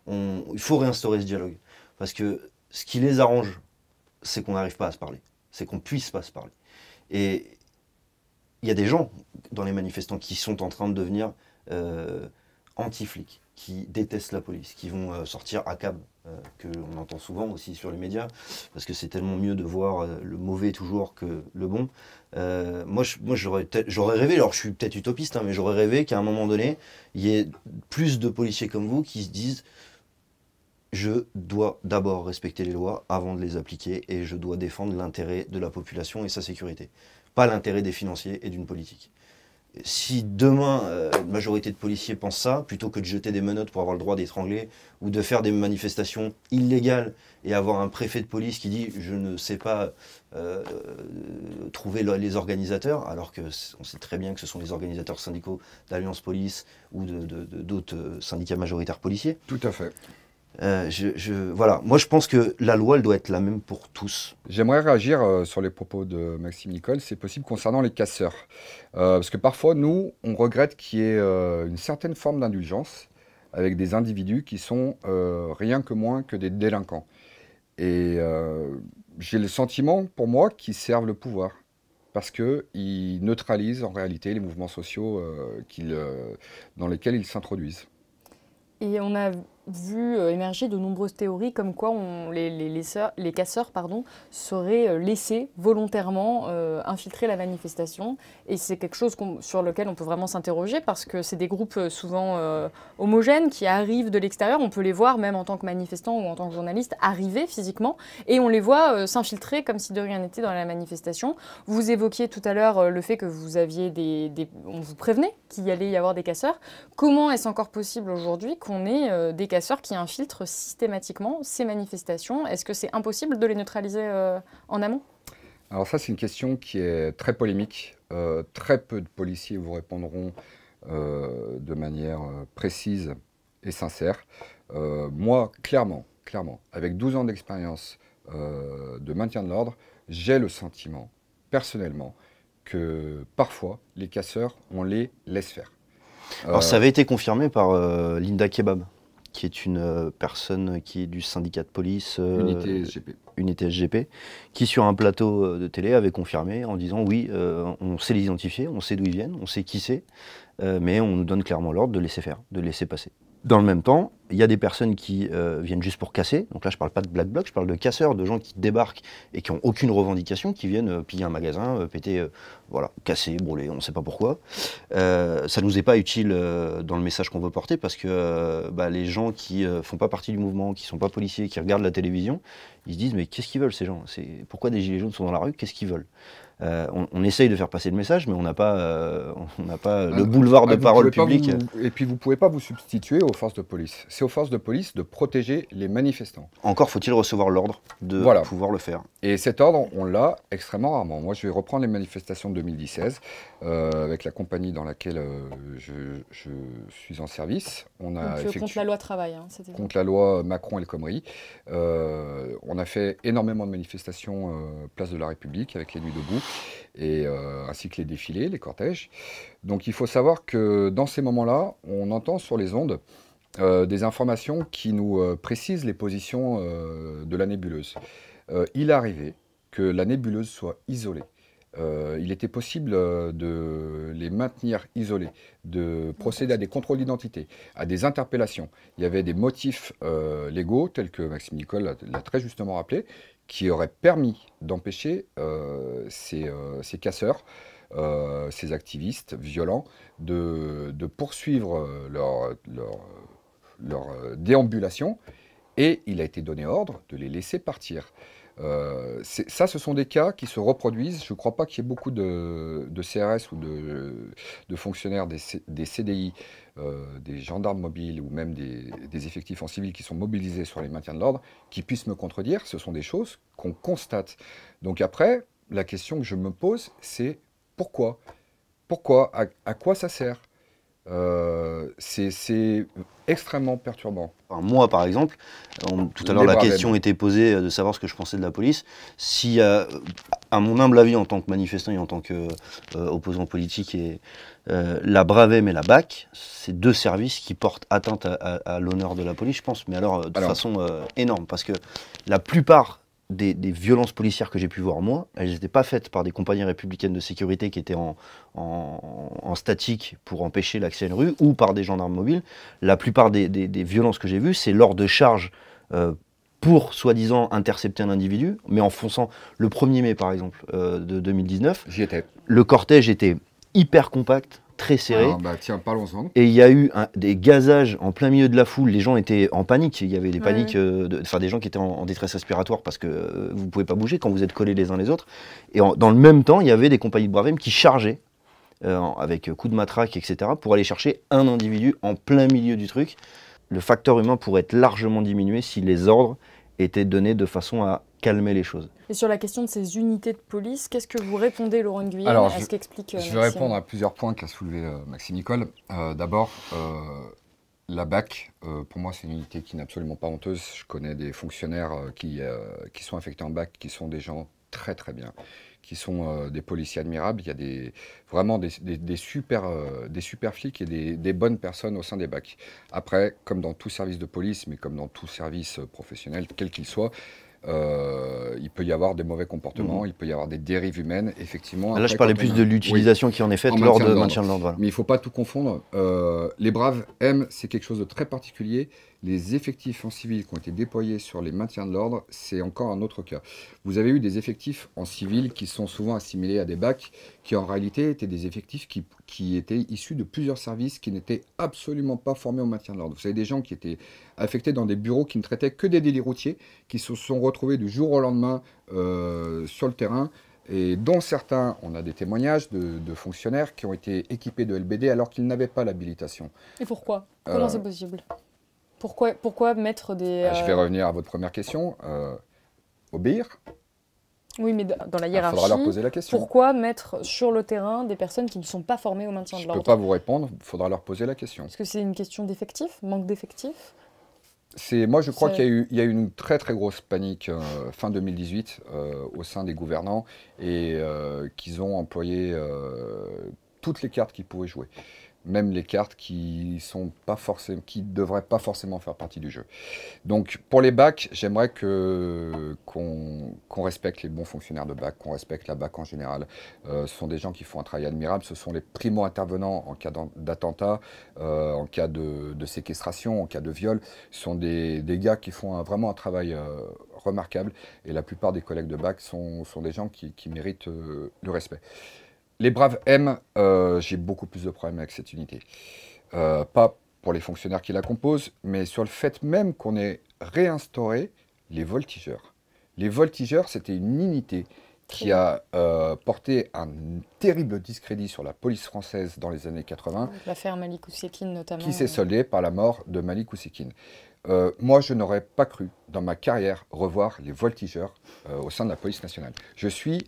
Speaker 3: il faut réinstaurer ce dialogue. Parce que ce qui les arrange, c'est qu'on n'arrive pas à se parler. C'est qu'on ne puisse pas se parler. Et il y a des gens dans les manifestants qui sont en train de devenir anti-flics, qui détestent la police, qui vont sortir à cab, qu'on entend souvent aussi sur les médias, parce que c'est tellement mieux de voir le mauvais toujours que le bon. Moi j'aurais rêvé, alors je suis peut-être utopiste, hein, mais j'aurais rêvé qu'à un moment donné, il y ait plus de policiers comme vous qui se disent « je dois d'abord respecter les lois avant de les appliquer et je dois défendre l'intérêt de la population et sa sécurité, pas l'intérêt des financiers et d'une politique ». Si demain, une majorité de policiers pensent ça, plutôt que de jeter des menottes pour avoir le droit d'étrangler ou de faire des manifestations illégales et avoir un préfet de police qui dit « je ne sais pas trouver les organisateurs », alors qu'on sait très bien que ce sont les organisateurs syndicaux d'Alliance Police ou d'autres syndicats majoritaires policiers.
Speaker 2: Tout à fait.
Speaker 3: Voilà, moi je pense que la loi elle doit être la même pour tous.
Speaker 2: J'aimerais réagir sur les propos de Maxime Nicole, c'est possible concernant les casseurs. Parce que parfois, nous, on regrette qu'il y ait une certaine forme d'indulgence avec des individus qui sont rien que moins que des délinquants. Et j'ai le sentiment, pour moi, qu'ils servent le pouvoir. Parce qu'ils neutralisent en réalité les mouvements sociaux dans lesquels ils s'introduisent.
Speaker 1: Et on a vu émerger de nombreuses théories comme quoi les casseurs seraient laissés volontairement infiltrer la manifestation. Et c'est quelque chose sur lequel on peut vraiment s'interroger parce que c'est des groupes souvent homogènes qui arrivent de l'extérieur. On peut les voir même en tant que manifestants ou en tant que journalistes arriver physiquement et on les voit s'infiltrer comme si de rien n'était dans la manifestation. Vous évoquiez tout à l'heure le fait que vous aviez on vous prévenait qu'il allait y avoir des casseurs. Comment est-ce encore possible aujourd'hui qu'on ait des casseurs qui infiltrent systématiquement ces manifestations? Est-ce que c'est impossible de les neutraliser en amont?
Speaker 2: Alors ça, c'est une question qui est très polémique. Très peu de policiers vous répondront de manière précise et sincère. Moi, clairement, avec 12 ans d'expérience de maintien de l'ordre, j'ai le sentiment, personnellement, que parfois, les casseurs, on les laisse faire.
Speaker 3: Alors ça avait été confirmé par Linda Kebab, qui est une personne qui est du syndicat de police Unité SGP, qui sur un plateau de télé avait confirmé en disant oui, on sait les identifier, on sait d'où ils viennent, on sait qui c'est, mais on nous donne clairement l'ordre de laisser faire, de laisser passer. Dans le même temps, il y a des personnes qui viennent juste pour casser. Donc là, je ne parle pas de Black Bloc, je parle de casseurs, de gens qui débarquent et qui n'ont aucune revendication, qui viennent piller un magasin, péter, voilà, casser, brûler, on ne sait pas pourquoi. Ça ne nous est pas utile dans le message qu'on veut porter parce que les gens qui ne font pas partie du mouvement, qui ne sont pas policiers, qui regardent la télévision, ils se disent mais qu'est-ce qu'ils veulent ces gens? Pourquoi des gilets jaunes sont dans la rue? Qu'est-ce qu'ils veulent? On essaye de faire passer le message, mais on n'a pas le boulevard de parole publique.
Speaker 2: Et puis vous ne pouvez pas vous substituer aux forces de police. c'est aux forces de police de protéger les manifestants.
Speaker 3: Encore faut-il recevoir l'ordre de pouvoir le faire.
Speaker 2: Et cet ordre, on l'a extrêmement rarement. Moi, je vais reprendre les manifestations de 2016 avec la compagnie dans laquelle je suis en service. On a
Speaker 1: contre la loi travail. Hein,
Speaker 2: contre la loi Macron El Khomri. On a fait énormément de manifestations place de la République avec les Nuits debout, et, ainsi que les défilés, les cortèges. Donc il faut savoir que dans ces moments-là, on entend sur les ondes des informations qui nous précisent les positions de la nébuleuse. Il est arrivé que la nébuleuse soit isolée. Il était possible de les maintenir isolés, de procéder à des contrôles d'identité, à des interpellations. Il y avait des motifs légaux, tels que Maxime Nicole l'a très justement rappelé, qui auraient permis d'empêcher ces casseurs, ces activistes violents, de poursuivre leur déambulation. Et il a été donné ordre de les laisser partir. Ce sont des cas qui se reproduisent. Je ne crois pas qu'il y ait beaucoup de CRS ou de fonctionnaires des CDI, des gendarmes mobiles ou même des effectifs en civil qui sont mobilisés sur les maintiens de l'ordre, qui puissent me contredire. Ce sont des choses qu'on constate. Donc après, la question que je me pose, c'est pourquoi ? Pourquoi ? À quoi ça sert ? C'est extrêmement perturbant.
Speaker 3: Enfin, moi, par exemple, tout à l'heure, la question était posée de savoir ce que je pensais de la police. Si, à mon humble avis, en tant que manifestant et en tant qu'opposant politique, la Bravem et la BAC, c'est deux services qui portent atteinte à l'honneur de la police, je pense, mais alors de façon énorme. Parce que la plupart des violences policières que j'ai pu voir, moi, elles n'étaient pas faites par des compagnies républicaines de sécurité qui étaient en statique pour empêcher l'accès à une rue, ou par des gendarmes mobiles. La plupart des violences que j'ai vues, c'est lors de charges pour, soi-disant, intercepter un individu, mais en fonçant le 1er mai, par exemple, de 2019.
Speaker 2: J'y étais.
Speaker 3: Le cortège était hyper compact, très serré.
Speaker 2: Tiens, parlons-en.
Speaker 3: Et il y a eu des gazages en plein milieu de la foule. Les gens étaient en panique. Il y avait des paniques, des gens qui étaient en détresse respiratoire parce que vous ne pouvez pas bouger quand vous êtes collés les uns les autres. Et dans le même temps, il y avait des compagnies de Bravem qui chargeaient avec coups de matraque, etc., pour aller chercher un individu en plein milieu du truc. Le facteur humain pourrait être largement diminué si les ordres étaient donnés de façon à calmer les choses.
Speaker 1: Et sur la question de ces unités de police, qu'est-ce que vous répondez, Laurent Nguyen, à ce qu'explique
Speaker 2: Je vais répondre à plusieurs points qu'a soulevé Maxime Nicole. D'abord, la BAC, pour moi, c'est une unité qui n'est absolument pas honteuse. Je connais des fonctionnaires qui sont affectés en BAC, qui sont des gens très très bien, qui sont des policiers admirables. Il y a vraiment des super flics et des bonnes personnes au sein des BAC. Après, comme dans tout service de police, mais comme dans tout service professionnel, quel qu'il soit, il peut y avoir des mauvais comportements, il peut y avoir des dérives humaines, effectivement.
Speaker 3: Là, je parlais plus de l'utilisation qui en est faite lors de maintien de l'ordre. Voilà.
Speaker 2: Mais il ne faut pas tout confondre. Les Braves M, c'est quelque chose de très particulier. Les effectifs en civil qui ont été déployés sur les maintiens de l'ordre, c'est encore un autre cas. Vous avez eu des effectifs en civil qui sont souvent assimilés à des BAC, qui en réalité étaient des effectifs qui étaient issus de plusieurs services qui n'étaient absolument pas formés au maintien de l'ordre. Vous savez, des gens qui étaient affectés dans des bureaux qui ne traitaient que des délits routiers, qui se sont retrouvés du jour au lendemain sur le terrain, et dont certains, on a des témoignages de fonctionnaires qui ont été équipés de LBD alors qu'ils n'avaient pas l'habilitation.
Speaker 1: Et pourquoi ? Comment c'est possible ? Pourquoi mettre des...
Speaker 2: Je vais revenir à votre première question. Obéir ?
Speaker 1: Oui, mais dans la hiérarchie,
Speaker 2: il faudra leur poser la question.
Speaker 1: Pourquoi mettre sur le terrain des personnes qui ne sont pas formées au maintien de l'ordre ?
Speaker 2: Je ne peux pas vous répondre, il faudra leur poser la question.
Speaker 1: Est-ce que c'est une question d'effectifs, manque d'effectifs ?
Speaker 2: Moi, je crois qu'il y a eu une très très grosse panique fin 2018 au sein des gouvernants et qu'ils ont employé toutes les cartes qu'ils pouvaient jouer. Même les cartes qui devraient pas forcément faire partie du jeu. Donc pour les BAC, j'aimerais qu'on respecte les bons fonctionnaires de BAC, qu'on respecte la BAC en général. Ce sont des gens qui font un travail admirable, ce sont les primo-intervenants en cas d'attentat, en cas de séquestration, en cas de viol. Ce sont des gars qui font vraiment un travail remarquable, et la plupart des collègues de BAC sont des gens qui méritent le respect. Les Braves M, j'ai beaucoup plus de problèmes avec cette unité. Pas pour les fonctionnaires qui la composent, mais sur le fait même qu'on ait réinstauré les voltigeurs. Les voltigeurs, c'était une unité qui a porté un terrible discrédit sur la police française dans les années 80,
Speaker 1: l'affaire Malik Oussekine notamment.
Speaker 2: qui s'est soldée par la mort de Malik Oussekine. Moi, je n'aurais pas cru, dans ma carrière, revoir les voltigeurs au sein de la police nationale. Je suis,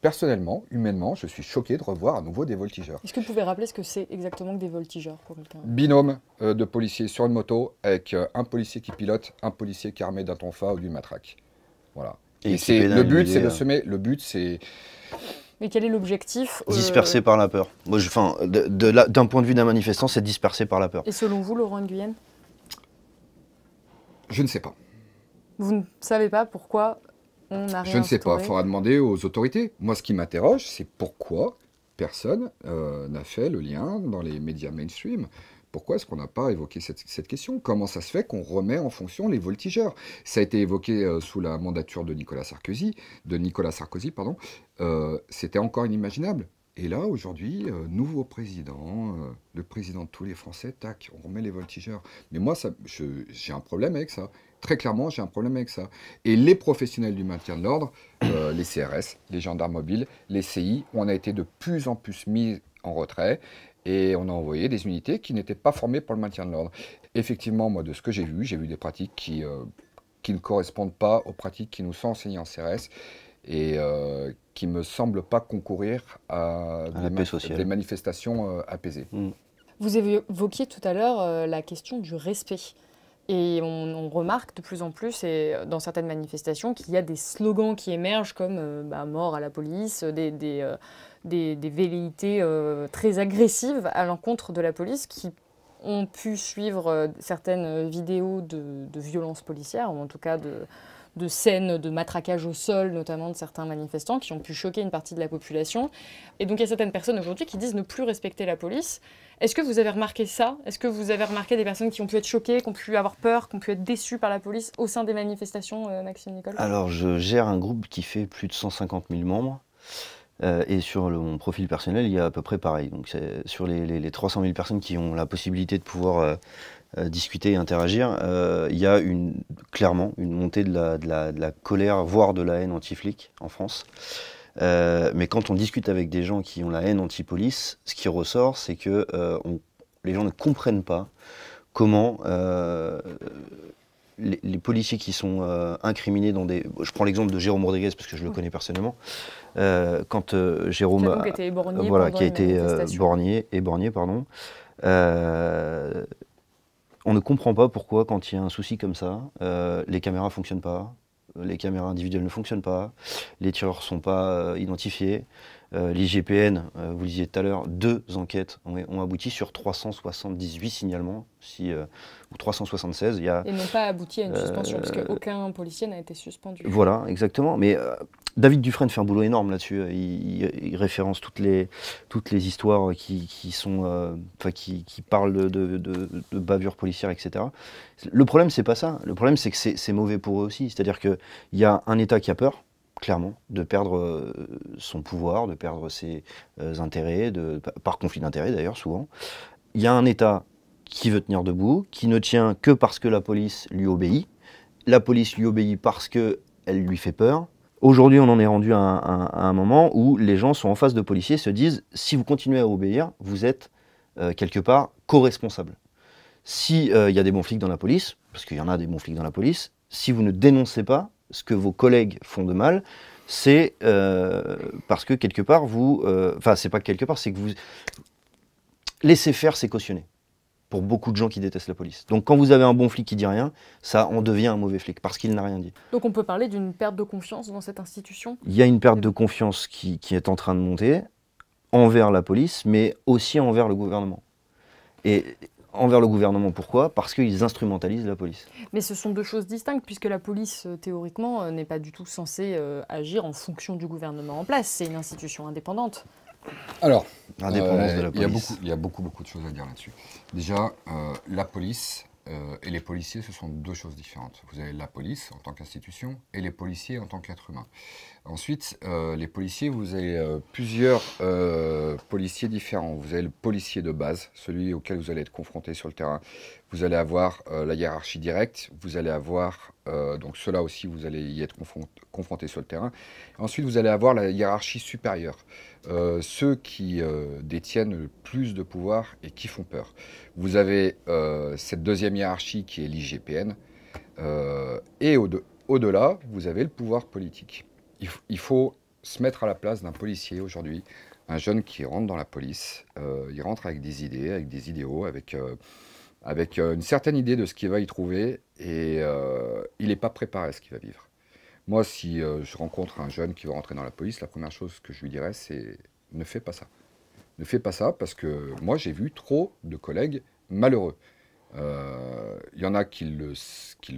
Speaker 2: personnellement, humainement, je suis choqué de revoir à nouveau des voltigeurs.
Speaker 1: Est-ce que vous pouvez rappeler ce que c'est exactement que des voltigeurs pour quelqu'un?
Speaker 2: Binôme de policiers sur une moto, avec un policier qui pilote, un policier qui est armé d'un tonfa ou d'une matraque. Voilà. Et le but, c'est de semer. Le but, c'est...
Speaker 1: Mais quel est l'objectif?
Speaker 3: Dispersé par la peur. Moi, d'un point de vue d'un manifestant, c'est dispersé par la peur.
Speaker 1: Et selon vous, Laurent Nguyen?
Speaker 2: Je ne sais pas.
Speaker 1: Vous ne savez pas pourquoi on n'a rien
Speaker 2: Je ne sais pas,
Speaker 1: instauré?
Speaker 2: il faudra demander aux autorités. Moi, ce qui m'interroge, c'est pourquoi personne n'a fait le lien dans les médias mainstream. Pourquoi est-ce qu'on n'a pas évoqué cette question? Comment ça se fait qu'on remet en fonction les voltigeurs? Ça a été évoqué sous la mandature de Nicolas Sarkozy, pardon. C'était encore inimaginable. Et là, aujourd'hui, nouveau président, le président de tous les Français, tac, on remet les voltigeurs. Mais moi, j'ai un problème avec ça. Très clairement, j'ai un problème avec ça. Et les professionnels du maintien de l'ordre, les CRS, les gendarmes mobiles, les CI, on a été de plus en plus mis en retrait et on a envoyé des unités qui n'étaient pas formées pour le maintien de l'ordre. Effectivement, moi, de ce que j'ai vu des pratiques qui ne correspondent pas aux pratiques qui nous sont enseignées en CRS et qui ne me semblent pas concourir à des manifestations apaisées.
Speaker 1: Vous évoquiez tout à l'heure la question du respect. Et on remarque de plus en plus, et dans certaines manifestations, qu'il y a des slogans qui émergent comme mort à la police, des velléités très agressives à l'encontre de la police qui ont pu suivre certaines vidéos de violences policières, ou en tout cas de scènes de matraquage au sol, notamment de certains manifestants, qui ont pu choquer une partie de la population. Et donc il y a certaines personnes aujourd'hui qui disent ne plus respecter la police. Est-ce que vous avez remarqué ça? Est-ce que vous avez remarqué des personnes qui ont pu être choquées, qui ont pu avoir peur, qui ont pu être déçues par la police au sein des manifestations, Maxime Nicole?
Speaker 3: Alors, je gère un groupe qui fait plus de 150 000 membres. Et sur mon profil personnel, il y a à peu près pareil. Donc, sur les 300 000 personnes qui ont la possibilité de pouvoir discuter et interagir, il y a clairement une montée de la colère, voire de la haine anti-flic en France. Mais quand on discute avec des gens qui ont la haine anti-police, ce qui ressort, c'est que les gens ne comprennent pas comment les policiers qui sont incriminés dans des... Je prends l'exemple de Jérôme Rodriguez, parce que je le connais personnellement. Quand Jérôme...
Speaker 1: Qui a été éborgné
Speaker 3: qui a été éborgné, pardon. On ne comprend pas pourquoi, quand il y a un souci comme ça, les caméras ne fonctionnent pas. Les caméras individuelles ne fonctionnent pas, les tireurs ne sont pas identifiés. L'IGPN, vous le disiez tout à l'heure, 2 enquêtes ont abouti sur 378 signalements, ou 376.
Speaker 1: Et n'ont pas abouti à une suspension, parce qu'aucun policier n'a été suspendu.
Speaker 3: Voilà, exactement. Mais David Dufresne fait un boulot énorme là-dessus. Il référence toutes les histoires qui parlent de bavures policières, etc. Le problème, c'est pas ça. Le problème, c'est que c'est mauvais pour eux aussi. C'est-à-dire qu'il y a un État qui a peur, clairement, de perdre son pouvoir, de perdre ses intérêts, par conflit d'intérêts d'ailleurs, souvent. Il y a un État qui veut tenir debout, qui ne tient que parce que la police lui obéit. La police lui obéit parce qu'elle lui fait peur. Aujourd'hui, on en est rendu à un moment où les gens sont en face de policiers et se disent « si vous continuez à obéir, vous êtes quelque part co-responsable ». S'il y a des bons flics dans la police, parce qu'il y en a des bons flics dans la police, si vous ne dénoncez pas ce que vos collègues font de mal, c'est parce que quelque part, c'est pas quelque part, c'est que vous... Laissez faire, c'est cautionné. Pour beaucoup de gens qui détestent la police. Donc quand vous avez un bon flic qui dit rien, ça en devient un mauvais flic, parce qu'il n'a rien dit.
Speaker 1: Donc on peut parler d'une perte de confiance dans cette institution?
Speaker 3: Il y a une perte de confiance qui est en train de monter, envers la police, mais aussi envers le gouvernement. Et envers le gouvernement, pourquoi? Parce qu'ils instrumentalisent la police.
Speaker 1: Mais ce sont deux choses distinctes, puisque la police, théoriquement, n'est pas du tout censée agir en fonction du gouvernement en place. C'est une institution indépendante.
Speaker 2: Alors,
Speaker 3: indépendance de la police.
Speaker 2: Il y a beaucoup de choses à dire là-dessus. Déjà, la police et les policiers, ce sont deux choses différentes. Vous avez la police en tant qu'institution et les policiers en tant qu'être humain. Ensuite, les policiers, vous avez plusieurs policiers différents. Vous avez le policier de base, celui auquel vous allez être confronté sur le terrain. Vous allez avoir la hiérarchie directe. Vous allez avoir, donc ceux-là aussi, vous allez y être confronté sur le terrain. Ensuite, vous allez avoir la hiérarchie supérieure. Ceux qui détiennent le plus de pouvoir et qui font peur. Vous avez cette deuxième hiérarchie qui est l'IGPN. Et au-delà, vous avez le pouvoir politique. Il faut se mettre à la place d'un policier aujourd'hui, un jeune qui rentre dans la police, il rentre avec des idées, avec des idéaux, avec une certaine idée de ce qu'il va y trouver, et il n'est pas préparé à ce qu'il va vivre. Moi, si je rencontre un jeune qui va rentrer dans la police, la première chose que je lui dirais, c'est ne fais pas ça. Ne fais pas ça, parce que moi, j'ai vu trop de collègues malheureux. Il y en a qui le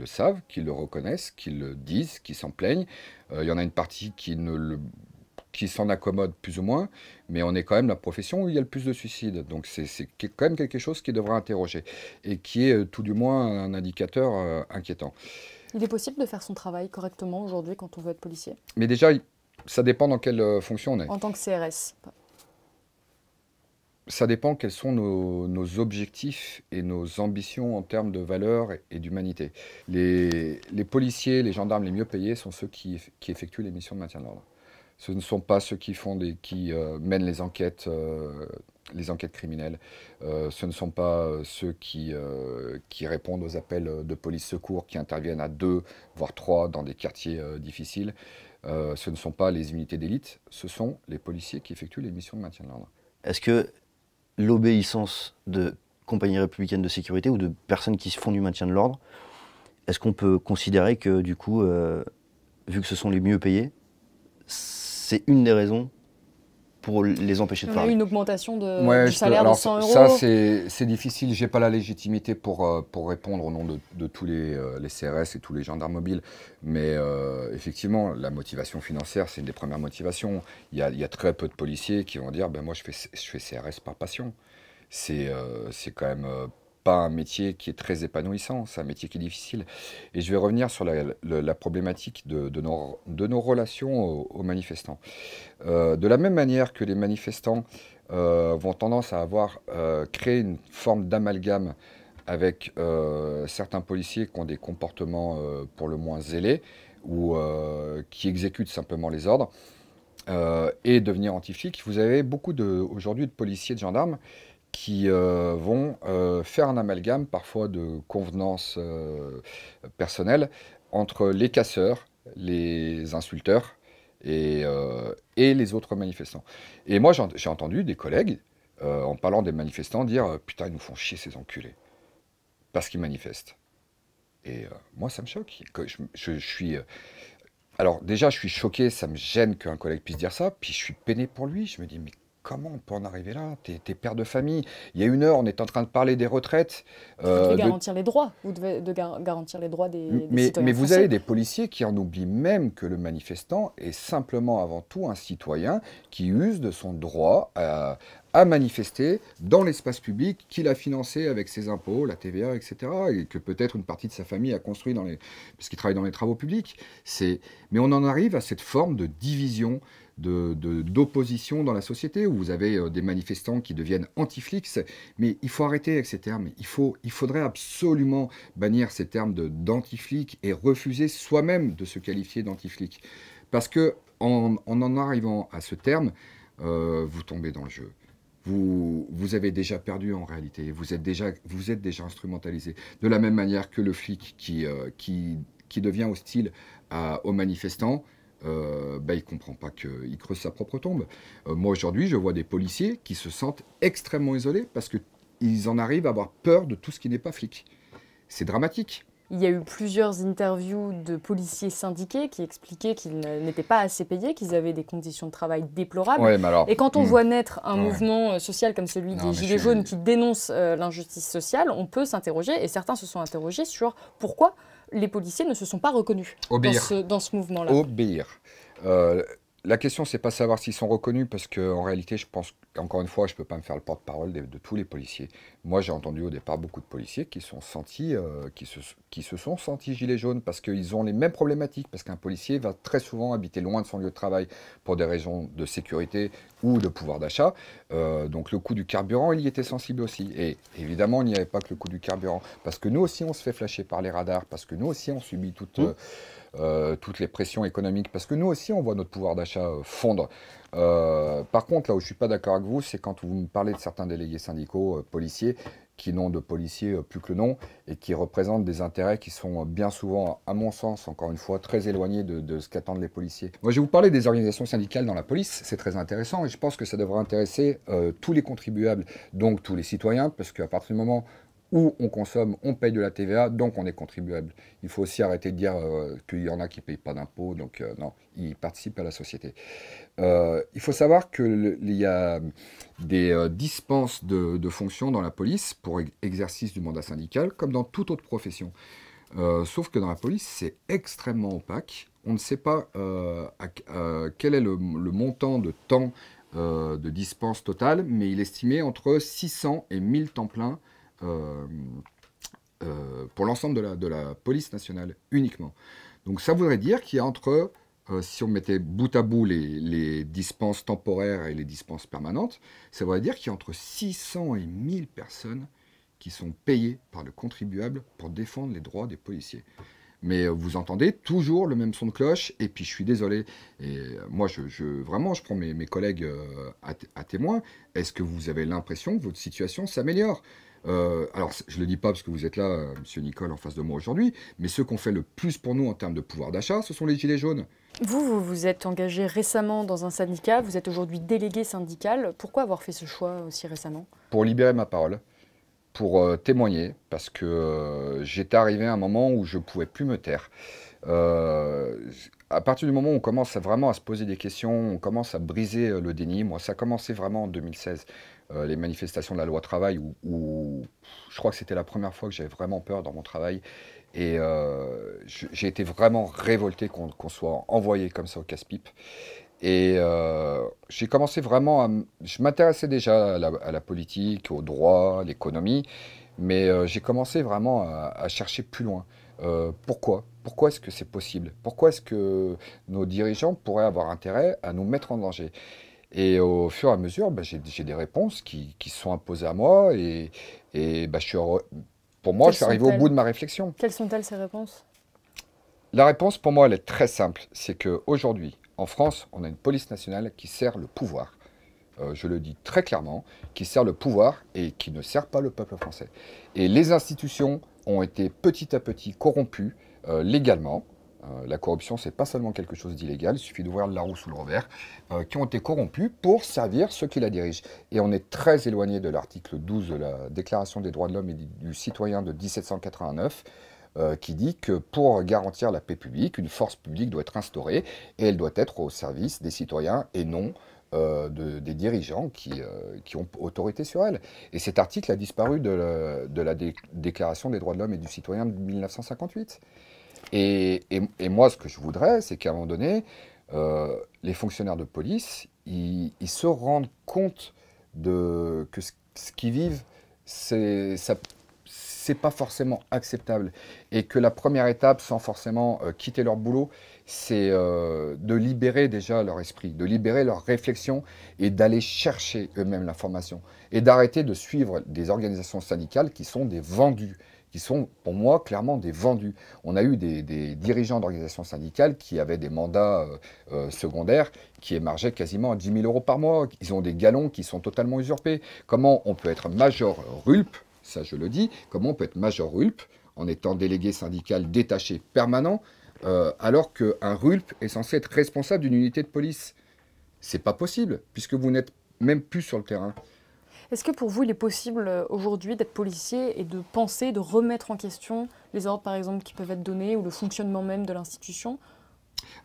Speaker 2: savent, qui le reconnaissent, qui le disent, qui s'en plaignent. Il y en a une partie qui s'en accommode plus ou moins, mais on est quand même la profession où il y a le plus de suicides. Donc c'est quand même quelque chose qui devrait interroger et qui est tout du moins un indicateur inquiétant.
Speaker 1: Il est possible de faire son travail correctement aujourd'hui quand on veut être policier?
Speaker 2: Mais déjà, ça dépend dans quelle fonction on est.
Speaker 1: En tant que CRS?
Speaker 2: Ça dépend quels sont nos objectifs et nos ambitions en termes de valeurs et d'humanité. Les policiers, les gendarmes les mieux payés sont ceux qui effectuent les missions de maintien de l'ordre. Ce ne sont pas ceux qui mènent les enquêtes criminelles. Ce ne sont pas ceux qui répondent aux appels de police secours, qui interviennent à 2, voire 3 dans des quartiers difficiles. Ce ne sont pas les unités d'élite, ce sont les policiers qui effectuent les missions de maintien de l'ordre.
Speaker 3: Est-ce que l'obéissance de compagnies républicaines de sécurité ou de personnes qui font du maintien de l'ordre, est-ce qu'on peut considérer que du coup, vu que ce sont les mieux payés, c'est une des raisons pour les empêcher de travailler?
Speaker 1: On a eu une augmentation du salaire de 100 euros.
Speaker 2: Ça, c'est difficile. Je n'ai pas la légitimité pour répondre au nom de tous les CRS et tous les gendarmes mobiles. Mais effectivement, la motivation financière, c'est une des premières motivations. Il y a très peu de policiers qui vont dire moi, je fais CRS par passion. C'est quand même pas un métier qui est très épanouissant. C'est un métier qui est difficile. Et je vais revenir sur la problématique de nos relations aux manifestants. De la même manière que les manifestants vont tendance à avoir créé une forme d'amalgame avec certains policiers qui ont des comportements pour le moins zélés ou qui exécutent simplement les ordres et devenir anti-flics, vous avez beaucoup aujourd'hui de policiers, de gendarmes qui vont faire un amalgame parfois de convenances personnelles entre les casseurs, les insulteurs et les autres manifestants. Et moi, j'ai entendu des collègues, en parlant des manifestants, dire « Putain, ils nous font chier ces enculés », parce qu'ils manifestent. Et moi, ça me choque. Je suis... alors déjà, je suis choqué, ça me gêne qu'un collègue puisse dire ça, puis je suis peiné pour lui. Je me dis « Mais comment on peut en arriver là? T'es père de famille. Il y a 1 heure, on est en train de parler des retraites.
Speaker 1: Vous devez garantir les droits. Vous devez garantir les droits des citoyens
Speaker 2: mais vous
Speaker 1: français.
Speaker 2: avez des policiers qui en oublient même que le manifestant est simplement avant tout un citoyen qui use de son droit à manifester dans l'espace public qu'il a financé avec ses impôts, la TVA, etc. Et que peut-être une partie de sa famille a construit parce qu'il travaille dans les travaux publics. Mais on en arrive à cette forme de division, d'opposition dans la société, où vous avez des manifestants qui deviennent anti-flics, mais il faut arrêter avec ces termes. Il faudrait absolument bannir ces termes d'anti-flics et refuser soi-même de se qualifier d'anti-flic. Parce que en arrivant à ce terme, vous tombez dans le jeu. Vous avez déjà perdu en réalité, vous êtes déjà instrumentalisé. De la même manière que le flic qui devient hostile aux manifestants, il ne comprend pas qu'il creuse sa propre tombe. Moi aujourd'hui, je vois des policiers qui se sentent extrêmement isolés parce qu'ils en arrivent à avoir peur de tout ce qui n'est pas flic. C'est dramatique.
Speaker 1: Il y a eu plusieurs interviews de policiers syndiqués qui expliquaient qu'ils n'étaient pas assez payés, qu'ils avaient des conditions de travail déplorables.
Speaker 2: Ouais, mais alors,
Speaker 1: et quand on voit naître un mouvement social comme celui des Gilets jaunes qui dénonce l'injustice sociale, on peut s'interroger, et certains se sont interrogés sur pourquoi les policiers ne se sont pas reconnus dans ce mouvement-là.
Speaker 2: Obéir. la question, c'est pas savoir s'ils sont reconnus, parce qu'en réalité, je pense, encore une fois, je peux pas me faire le porte-parole de tous les policiers. Moi, j'ai entendu au départ beaucoup de policiers qui se sont sentis gilets jaunes, parce qu'ils ont les mêmes problématiques, parce qu'un policier va très souvent habiter loin de son lieu de travail pour des raisons de sécurité ou de pouvoir d'achat. Donc le coût du carburant, il y était sensible aussi. Et évidemment, il n'y avait pas que le coût du carburant, parce que nous aussi, on se fait flasher par les radars, parce que nous aussi, on subit toutes les pressions économiques, parce que nous aussi, on voit notre pouvoir d'achat fondre. Par contre, là où je ne suis pas d'accord avec vous, c'est quand vous me parlez de certains délégués syndicaux policiers, qui n'ont de policiers plus que le nom, et qui représentent des intérêts qui sont bien souvent, à mon sens, encore une fois, très éloignés de ce qu'attendent les policiers. Moi, je vais vous parler des organisations syndicales dans la police, c'est très intéressant, et je pense que ça devrait intéresser tous les contribuables, donc tous les citoyens, parce qu'à partir du moment où on consomme, on paye de la TVA, donc on est contribuable. Il faut aussi arrêter de dire qu'il y en a qui ne payent pas d'impôts, donc non, ils participent à la société. Il faut savoir qu'il y a des dispenses de fonctions dans la police pour exercice du mandat syndical, comme dans toute autre profession. Sauf que dans la police, c'est extrêmement opaque. On ne sait pas quel est le montant de temps de dispense totale, mais il est estimé entre 600 et 1000 temps plein pour l'ensemble de la police nationale uniquement. Donc ça voudrait dire qu'il y a entre, si on mettait bout à bout les dispenses temporaires et les dispenses permanentes, ça voudrait dire qu'il y a entre 600 et 1000 personnes qui sont payées par le contribuable pour défendre les droits des policiers. Mais vous entendez toujours le même son de cloche, et puis je suis désolé, et moi vraiment je prends mes collègues à témoin. Est-ce que vous avez l'impression que votre situation s'améliore ? Alors, je ne le dis pas parce que vous êtes là, monsieur Nicole, en face de moi aujourd'hui, mais ceux qui ont fait le plus pour nous en termes de pouvoir d'achat, ce sont les Gilets jaunes.
Speaker 1: Vous vous êtes engagé récemment dans un syndicat, vous êtes aujourd'hui délégué syndical. Pourquoi avoir fait ce choix aussi récemment?
Speaker 2: Pour libérer ma parole, pour témoigner, parce que j'étais arrivé à un moment où je ne pouvais plus me taire. À partir du moment où on commence vraiment à se poser des questions, on commence à briser le déni. Moi, ça a commencé vraiment en 2016, les manifestations de la loi travail, où je crois que c'était la première fois que j'avais vraiment peur dans mon travail. Et j'ai été vraiment révolté qu'on soit envoyé comme ça au casse-pipe. Et j'ai commencé vraiment je m'intéressais déjà à la politique, au droit, à l'économie, mais j'ai commencé vraiment à chercher plus loin. Pourquoi? Pourquoi est-ce que c'est possible? Pourquoi est-ce que nos dirigeants pourraient avoir intérêt à nous mettre en danger? Et au fur et à mesure, j'ai des réponses qui se sont imposées à moi, et pour moi, je suis arrivé au bout de ma réflexion.
Speaker 1: Quelles sont-elles, ces réponses?
Speaker 2: La réponse, pour moi, elle est très simple. C'est qu'aujourd'hui, en France, on a une police nationale qui sert le pouvoir. Je le dis très clairement, qui sert le pouvoir et qui ne sert pas le peuple français. Et les institutions ont été petit à petit corrompues légalement. La corruption, c'est pas seulement quelque chose d'illégal, il suffit d'ouvrir le Larousse ou le revers, qui ont été corrompus pour servir ceux qui la dirigent. Et on est très éloigné de l'article 12 de la Déclaration des droits de l'homme et du citoyen de 1789, qui dit que pour garantir la paix publique, une force publique doit être instaurée, et elle doit être au service des citoyens et non des dirigeants qui ont autorité sur elle. Et cet article a disparu de la Déclaration des droits de l'homme et du citoyen de 1958. Et moi, ce que je voudrais, c'est qu'à un moment donné, les fonctionnaires de police, ils se rendent compte que ce qu'ils vivent, c'est pas forcément acceptable. Et que la première étape, sans forcément quitter leur boulot, c'est de libérer déjà leur esprit, de libérer leur réflexion et d'aller chercher eux-mêmes l'information. Et d'arrêter de suivre des organisations syndicales qui sont des vendus, qui sont, pour moi, clairement des vendus. On a eu des dirigeants d'organisations syndicales qui avaient des mandats secondaires qui émargeaient quasiment à 10 000 € par mois. Ils ont des galons qui sont totalement usurpés. Comment on peut être major RULP, ça je le dis, comment on peut être major RULP en étant délégué syndical détaché permanent, alors qu'un RULP est censé être responsable d'une unité de police? C'est pas possible, puisque vous n'êtes même plus sur le terrain.
Speaker 1: Est-ce que pour vous, il est possible aujourd'hui d'être policier et de penser, de remettre en question les ordres, par exemple, qui peuvent être donnés ou le fonctionnement même de l'institution?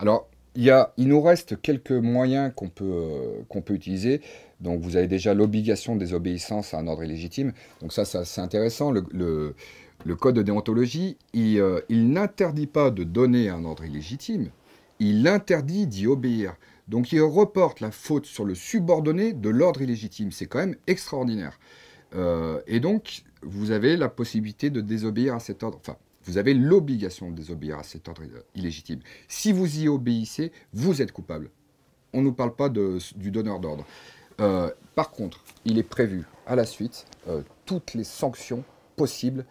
Speaker 2: Alors, il nous reste quelques moyens qu'on peut utiliser. Donc, vous avez déjà l'obligation de désobéissance à un ordre illégitime. Donc ça c'est intéressant. Le code de déontologie, il n'interdit pas de donner un ordre illégitime. Il interdit d'y obéir.
Speaker 4: Donc il reporte la faute sur le subordonné de l'ordre illégitime. C'est quand même extraordinaire. Et donc, vous avez la possibilité de désobéir à cet ordre. Enfin, vous avez l'obligation de désobéir à cet ordre illégitime. Si vous y obéissez, vous êtes coupable. On ne nous parle pas du donneur d'ordre. Par contre, il est prévu à la suite toutes les sanctions possibles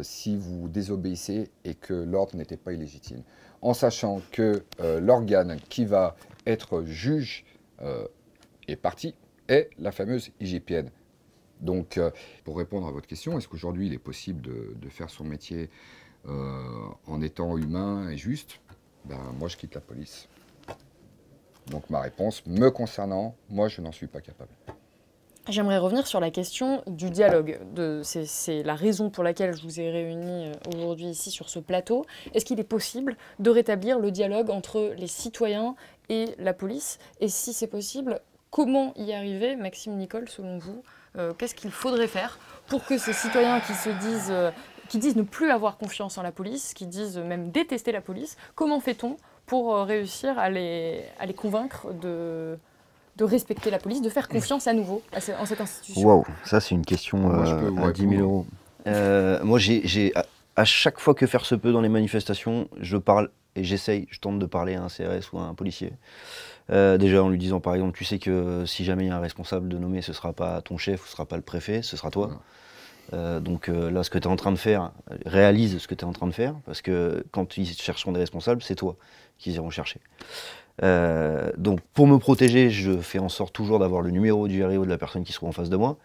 Speaker 4: si vous désobéissez et que l'ordre n'était pas illégitime. En sachant que l'organe qui va être juge et partie est la fameuse IGPN. Donc, pour répondre à votre question, est-ce qu'aujourd'hui il est possible de faire son métier en étant humain et juste? Moi, je quitte la police. Donc ma réponse, me concernant, moi je n'en suis pas capable.
Speaker 1: J'aimerais revenir sur la question du dialogue. C'est la raison pour laquelle je vous ai réunis aujourd'hui ici sur ce plateau. Est-ce qu'il est possible de rétablir le dialogue entre les citoyens et la police? Et si c'est possible, comment y arriver? Maxime Nicole, selon vous, qu'est-ce qu'il faudrait faire pour que ces citoyens qui disent ne plus avoir confiance en la police, qui disent même détester la police, comment fait-on pour réussir à les convaincre de respecter la police, de faire confiance à nouveau en cette institution?
Speaker 3: Waouh, ça c'est une question à 10 000 €. Moi, à chaque fois que faire se peut dans les manifestations, je parle et je tente de parler à un CRS ou à un policier. Déjà en lui disant par exemple, tu sais que si jamais il y a un responsable de nommer, ce ne sera pas ton chef, ce ne sera pas le préfet, ce sera toi. Donc là, ce que tu es en train de faire, réalise ce que tu es en train de faire, parce que quand ils chercheront des responsables, c'est toi qu'ils iront chercher. Donc pour me protéger, je fais en sorte toujours d'avoir le numéro du RIO de la personne qui se trouve en face de moi.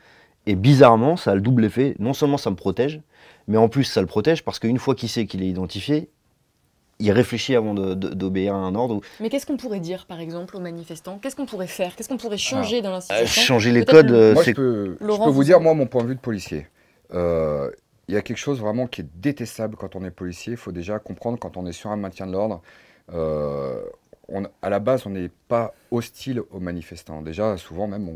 Speaker 3: Et bizarrement, ça a le double effet. Non seulement ça me protège, mais en plus ça le protège parce qu'une fois qu'il sait qu'il est identifié, il réfléchit avant d'obéir à un ordre.
Speaker 1: Mais qu'est-ce qu'on pourrait dire, par exemple, aux manifestants? Qu'est-ce qu'on pourrait faire? Qu'est-ce qu'on pourrait changer dans l'institution?
Speaker 3: Changer les codes,
Speaker 2: moi, je peux vous dire, moi, mon point de vue de policier. Il y a quelque chose vraiment qui est détestable quand on est policier. Il faut déjà comprendre, quand on est sur un maintien de l'ordre, à la base, on n'est pas hostile aux manifestants. Déjà, souvent même,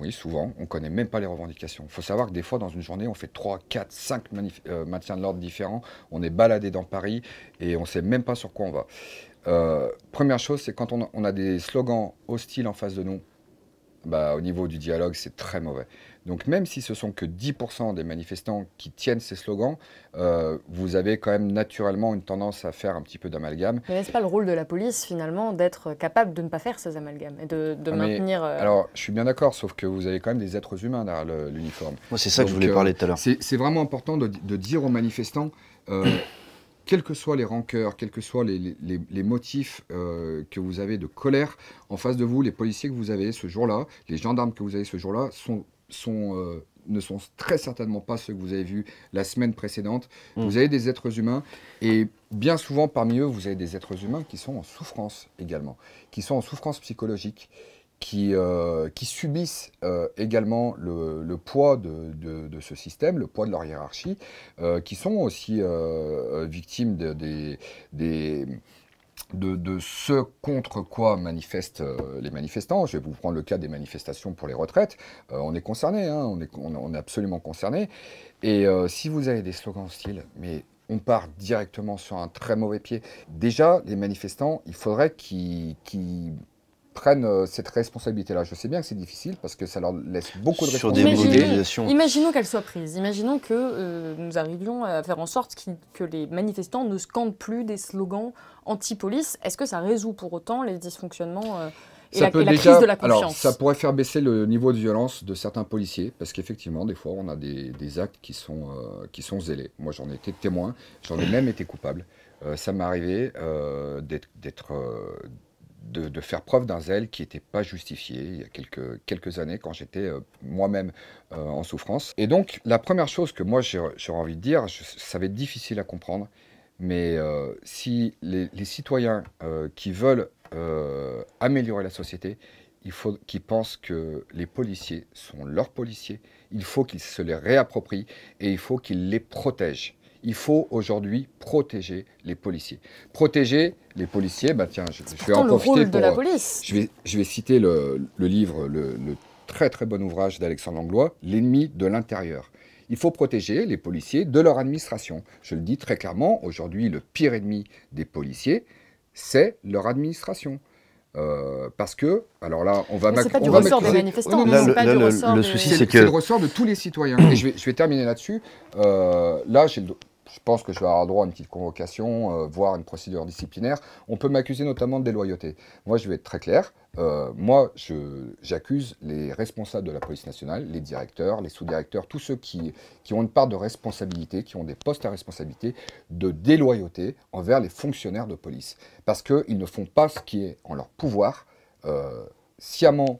Speaker 2: souvent, on ne connaît même pas les revendications. Il faut savoir que des fois, dans une journée, on fait 3, 4, 5 maintiens de l'ordre différents. On est baladé dans Paris et on ne sait même pas sur quoi on va. Première chose, c'est quand on a des slogans hostiles en face de nous, au niveau du dialogue, c'est très mauvais. Donc même si ce sont que 10% des manifestants qui tiennent ces slogans, vous avez quand même naturellement une tendance à faire un petit peu d'amalgame.
Speaker 1: Mais n'est-ce pas le rôle de la police, finalement, d'être capable de ne pas faire ces amalgames et de maintenir...
Speaker 2: Alors, je suis bien d'accord, sauf que vous avez quand même des êtres humains derrière l'uniforme.
Speaker 3: Moi, c'est ça que je voulais parler tout à l'heure.
Speaker 4: C'est vraiment important de dire aux manifestants... quelles que soient les rancœurs, quels que soient les motifs que vous avez de colère, en face de vous, les policiers que vous avez ce jour-là, les gendarmes que vous avez ce jour-là, ne sont très certainement pas ceux que vous avez vus la semaine précédente. Vous avez des êtres humains, et bien souvent parmi eux, vous avez des êtres humains qui sont en souffrance également, qui sont en souffrance psychologique, qui subissent également le poids de ce système, le poids de leur hiérarchie, qui sont aussi victimes de ce contre quoi manifestent les manifestants. Je vais vous prendre le cas des manifestations pour les retraites. On est concerné, hein, on est absolument concerné. Et si vous avez des slogans hostiles, mais on part directement sur un très mauvais pied. Déjà, les manifestants, il faudrait qu'ils prennent cette responsabilité-là. Je sais bien que c'est difficile parce que ça leur laisse beaucoup de responsabilités.
Speaker 1: Imaginons qu'elle soit prise. Imaginons que nous arrivions à faire en sorte que les manifestants ne scandent plus des slogans anti-police. Est-ce que ça résout pour autant les dysfonctionnements et la crise de la confiance?
Speaker 2: Alors, ça pourrait faire baisser le niveau de violence de certains policiers parce qu'effectivement, des fois, on a des actes qui sont zélés. Moi, j'en ai été témoin, j'en ai même été coupable. Ça m'est arrivé de faire preuve d'un zèle qui n'était pas justifié il y a quelques années quand j'étais moi-même en souffrance. Et donc, la première chose que moi j'aurais envie de dire, ça va être difficile à comprendre, mais si les citoyens qui veulent améliorer la société, il faut qu'ils pensent que les policiers sont leurs policiers, il faut qu'ils se les réapproprient et il faut qu'ils les protègent. Il faut aujourd'hui protéger les policiers. Protéger les policiers, tiens, je vais en profiter pour...
Speaker 1: la police.
Speaker 2: Je vais citer le livre, le très très bon ouvrage d'Alexandre Langlois, L'ennemi de l'intérieur. Il faut protéger les policiers de leur administration. Je le dis très clairement, aujourd'hui, le pire ennemi des policiers, c'est leur administration.
Speaker 4: Parce que, alors là, on va
Speaker 1: Mais c'est pas du
Speaker 4: on va
Speaker 1: ressort des
Speaker 4: m'accuser-
Speaker 1: manifestants,
Speaker 4: Oh, non,
Speaker 3: Là,
Speaker 4: non,
Speaker 1: c'est
Speaker 4: non,
Speaker 1: pas
Speaker 3: là,
Speaker 1: du
Speaker 3: le-
Speaker 1: ressort
Speaker 3: le
Speaker 1: des-
Speaker 3: souci,
Speaker 4: c'est
Speaker 3: c'est que-
Speaker 4: le ressort de tous les citoyens. Et je vais terminer là-dessus. Là, je pense que je vais avoir droit à une petite convocation, voire une procédure disciplinaire. On peut m'accuser notamment de déloyauté. Moi, je vais être très clair. Moi, j'accuse les responsables de la police nationale, les directeurs, les sous-directeurs, tous ceux qui ont une part de responsabilité, qui ont des postes à responsabilité, de déloyauté envers les fonctionnaires de police. Parce qu'ils ne font pas ce qui est en leur pouvoir, sciemment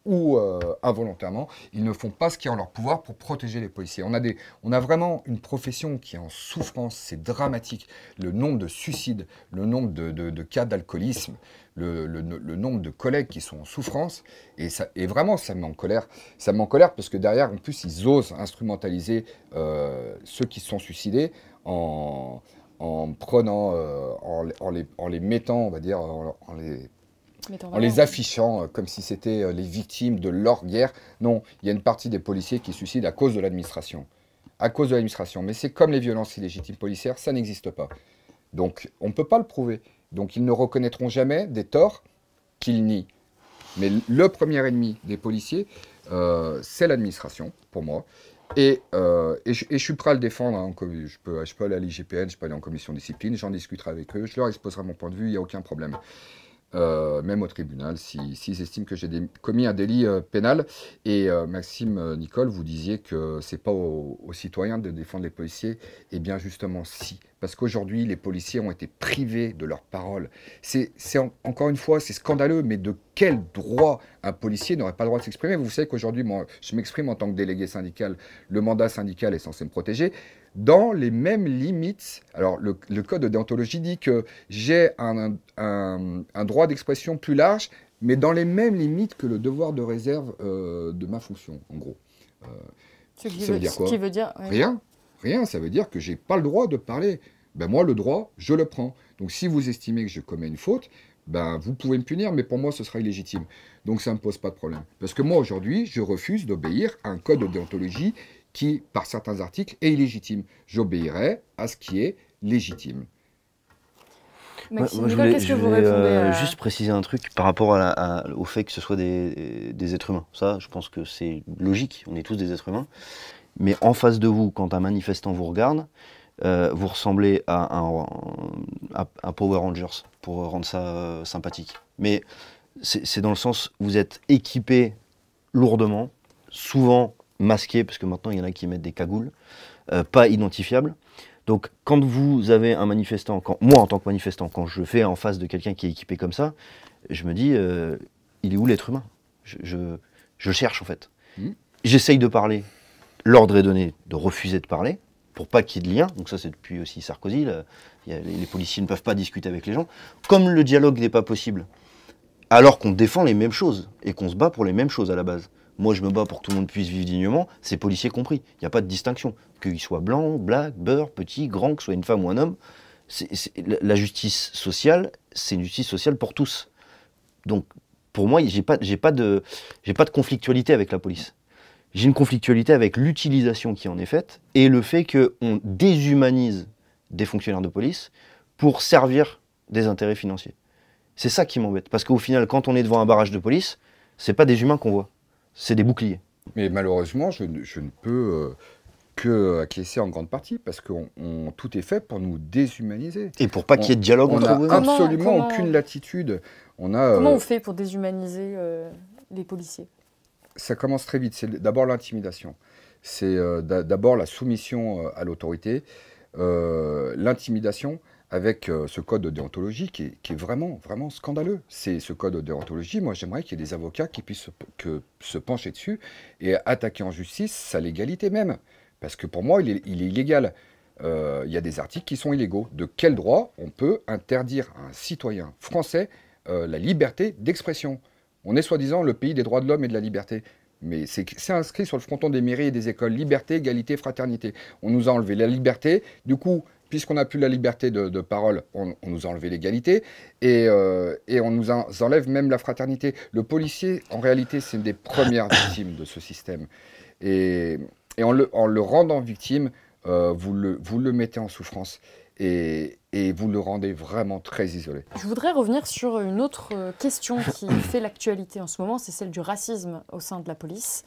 Speaker 4: ou involontairement, ils ne font pas ce qui est en leur pouvoir pour protéger les policiers. On a vraiment une profession qui est en souffrance, c'est dramatique. Le nombre de suicides, le nombre de cas d'alcoolisme, le nombre de collègues qui sont en souffrance, et vraiment ça me met en colère. Ça me met en colère parce que derrière, en plus, ils osent instrumentaliser ceux qui se sont suicidés en prenant, en les mettant, on va dire, en les affichant comme si c'était les victimes de leur guerre. Non, il y a une partie des policiers qui se suicident à cause de l'administration. À cause de l'administration. Mais c'est comme les violences illégitimes policières, ça n'existe pas. Donc, on ne peut pas le prouver. Donc, ils ne reconnaîtront jamais des torts qu'ils nient. Mais le premier ennemi des policiers, c'est l'administration, pour moi. Et je suis prêt à le défendre. Hein, je peux aller à l'IGPN, je peux aller en commission de discipline, j'en discuterai avec eux, je leur exposerai mon point de vue, il n'y a aucun problème. Même au tribunal, s'ils estiment que j'ai commis un délit pénal. Et Maxime, Nicole, vous disiez que c'est pas aux citoyens de défendre les policiers. Eh bien justement, si. Parce qu'aujourd'hui, les policiers ont été privés de leur parole. Encore une fois, c'est scandaleux, mais de quel droit un policier n'aurait pas le droit de s'exprimer? Vous savez qu'aujourd'hui, moi, je m'exprime en tant que délégué syndical. Le mandat syndical est censé me protéger. Dans les mêmes limites, alors le code de déontologie dit que j'ai un droit d'expression plus large, mais dans les mêmes limites que le devoir de réserve de ma fonction, en gros.
Speaker 1: Ce qui
Speaker 4: ça veut dire quoi?
Speaker 1: Ce qui veut dire... ouais.
Speaker 4: Rien, ça veut dire que j'ai pas le droit de parler. Ben moi, le droit, je le prends. Donc si vous estimez que je commets une faute, ben vous pouvez me punir, mais pour moi, ce sera illégitime. Donc ça ne me pose pas de problème. Parce que moi, aujourd'hui, je refuse d'obéir à un code de déontologie qui, par certains articles, est illégitime. J'obéirai à ce qui est légitime.
Speaker 1: Maxime,
Speaker 3: Moi, je
Speaker 1: Nicole,
Speaker 3: voulais,
Speaker 1: qu'est-ce
Speaker 3: je
Speaker 1: que vous
Speaker 3: voulais,
Speaker 1: répondez à...
Speaker 3: juste préciser un truc par rapport au fait que ce soit des êtres humains. Ça, je pense que c'est logique, on est tous des êtres humains. Mais en face de vous, quand un manifestant vous regarde, vous ressemblez à un Power Rangers, pour rendre ça sympathique. Mais c'est dans le sens, vous êtes équipé lourdement, souvent masqué, parce que maintenant il y en a qui mettent des cagoules, pas identifiables. Donc quand vous avez un manifestant, moi en tant que manifestant, quand je fais en face de quelqu'un qui est équipé comme ça, je me dis, il est où l'être humain? Je cherche en fait. J'essaye de parler, l'ordre est donné de refuser de parler, pour pas qu'il y ait de lien, donc ça c'est depuis aussi Sarkozy, les policiers ne peuvent pas discuter avec les gens. Comme le dialogue n'est pas possible, alors qu'on défend les mêmes choses, et qu'on se bat pour les mêmes choses à la base. Moi, je me bats pour que tout le monde puisse vivre dignement, c'est policiers compris. Il n'y a pas de distinction. Qu'il soit blanc, black, beurre, petit, grand, que ce soit une femme ou un homme. La justice sociale, c'est une justice sociale pour tous. Donc, pour moi, j'ai pas de conflictualité avec la police. J'ai une conflictualité avec l'utilisation qui en est faite et le fait qu'on déshumanise des fonctionnaires de police pour servir des intérêts financiers. C'est ça qui m'embête. Parce qu'au final, quand on est devant un barrage de police, c'est pas des humains qu'on voit. C'est des boucliers.
Speaker 4: Mais malheureusement, je ne peux que acquiescer en grande partie, parce que tout est fait pour nous déshumaniser.
Speaker 3: Et pour pas qu'il y ait de dialogue
Speaker 4: On
Speaker 3: entre
Speaker 4: n'a
Speaker 3: vous.
Speaker 4: absolument aucune latitude.
Speaker 1: Comment on fait pour déshumaniser les policiers?
Speaker 4: Ça commence très vite. C'est d'abord l'intimidation. C'est d'abord la soumission à l'autorité, l'intimidation, avec ce code de déontologie qui est vraiment, vraiment scandaleux. C'est ce code de déontologie, moi j'aimerais qu'il y ait des avocats qui puissent se pencher dessus et attaquer en justice sa légalité même. Parce que pour moi, il est illégal. Il y a des articles qui sont illégaux. De quel droit on peut interdire à un citoyen français la liberté d'expression? On est soi-disant le pays des droits de l'homme et de la liberté. Mais c'est inscrit sur le fronton des mairies et des écoles. Liberté, égalité, fraternité. On nous a enlevé la liberté. Du coup, puisqu'on n'a plus la liberté de parole, on nous a enlevé l'égalité et on nous enlève même la fraternité. Le policier, en réalité, c'est une des premières victimes de ce système. Et en le rendant victime, vous le mettez en souffrance.
Speaker 2: et vous le rendez vraiment très isolé.
Speaker 1: Je voudrais revenir sur une autre question qui fait l'actualité en ce moment, c'est celle du racisme au sein de la police.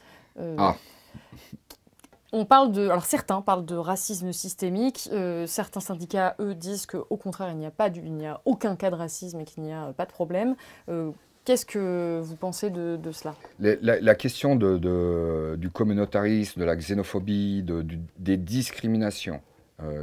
Speaker 1: On parle alors certains parlent de racisme systémique, certains syndicats, eux, disent qu'au contraire, il n'y a aucun cas de racisme et qu'il n'y a pas de problème. Qu'est-ce que vous pensez de cela?
Speaker 2: La question du communautarisme, de la xénophobie, des discriminations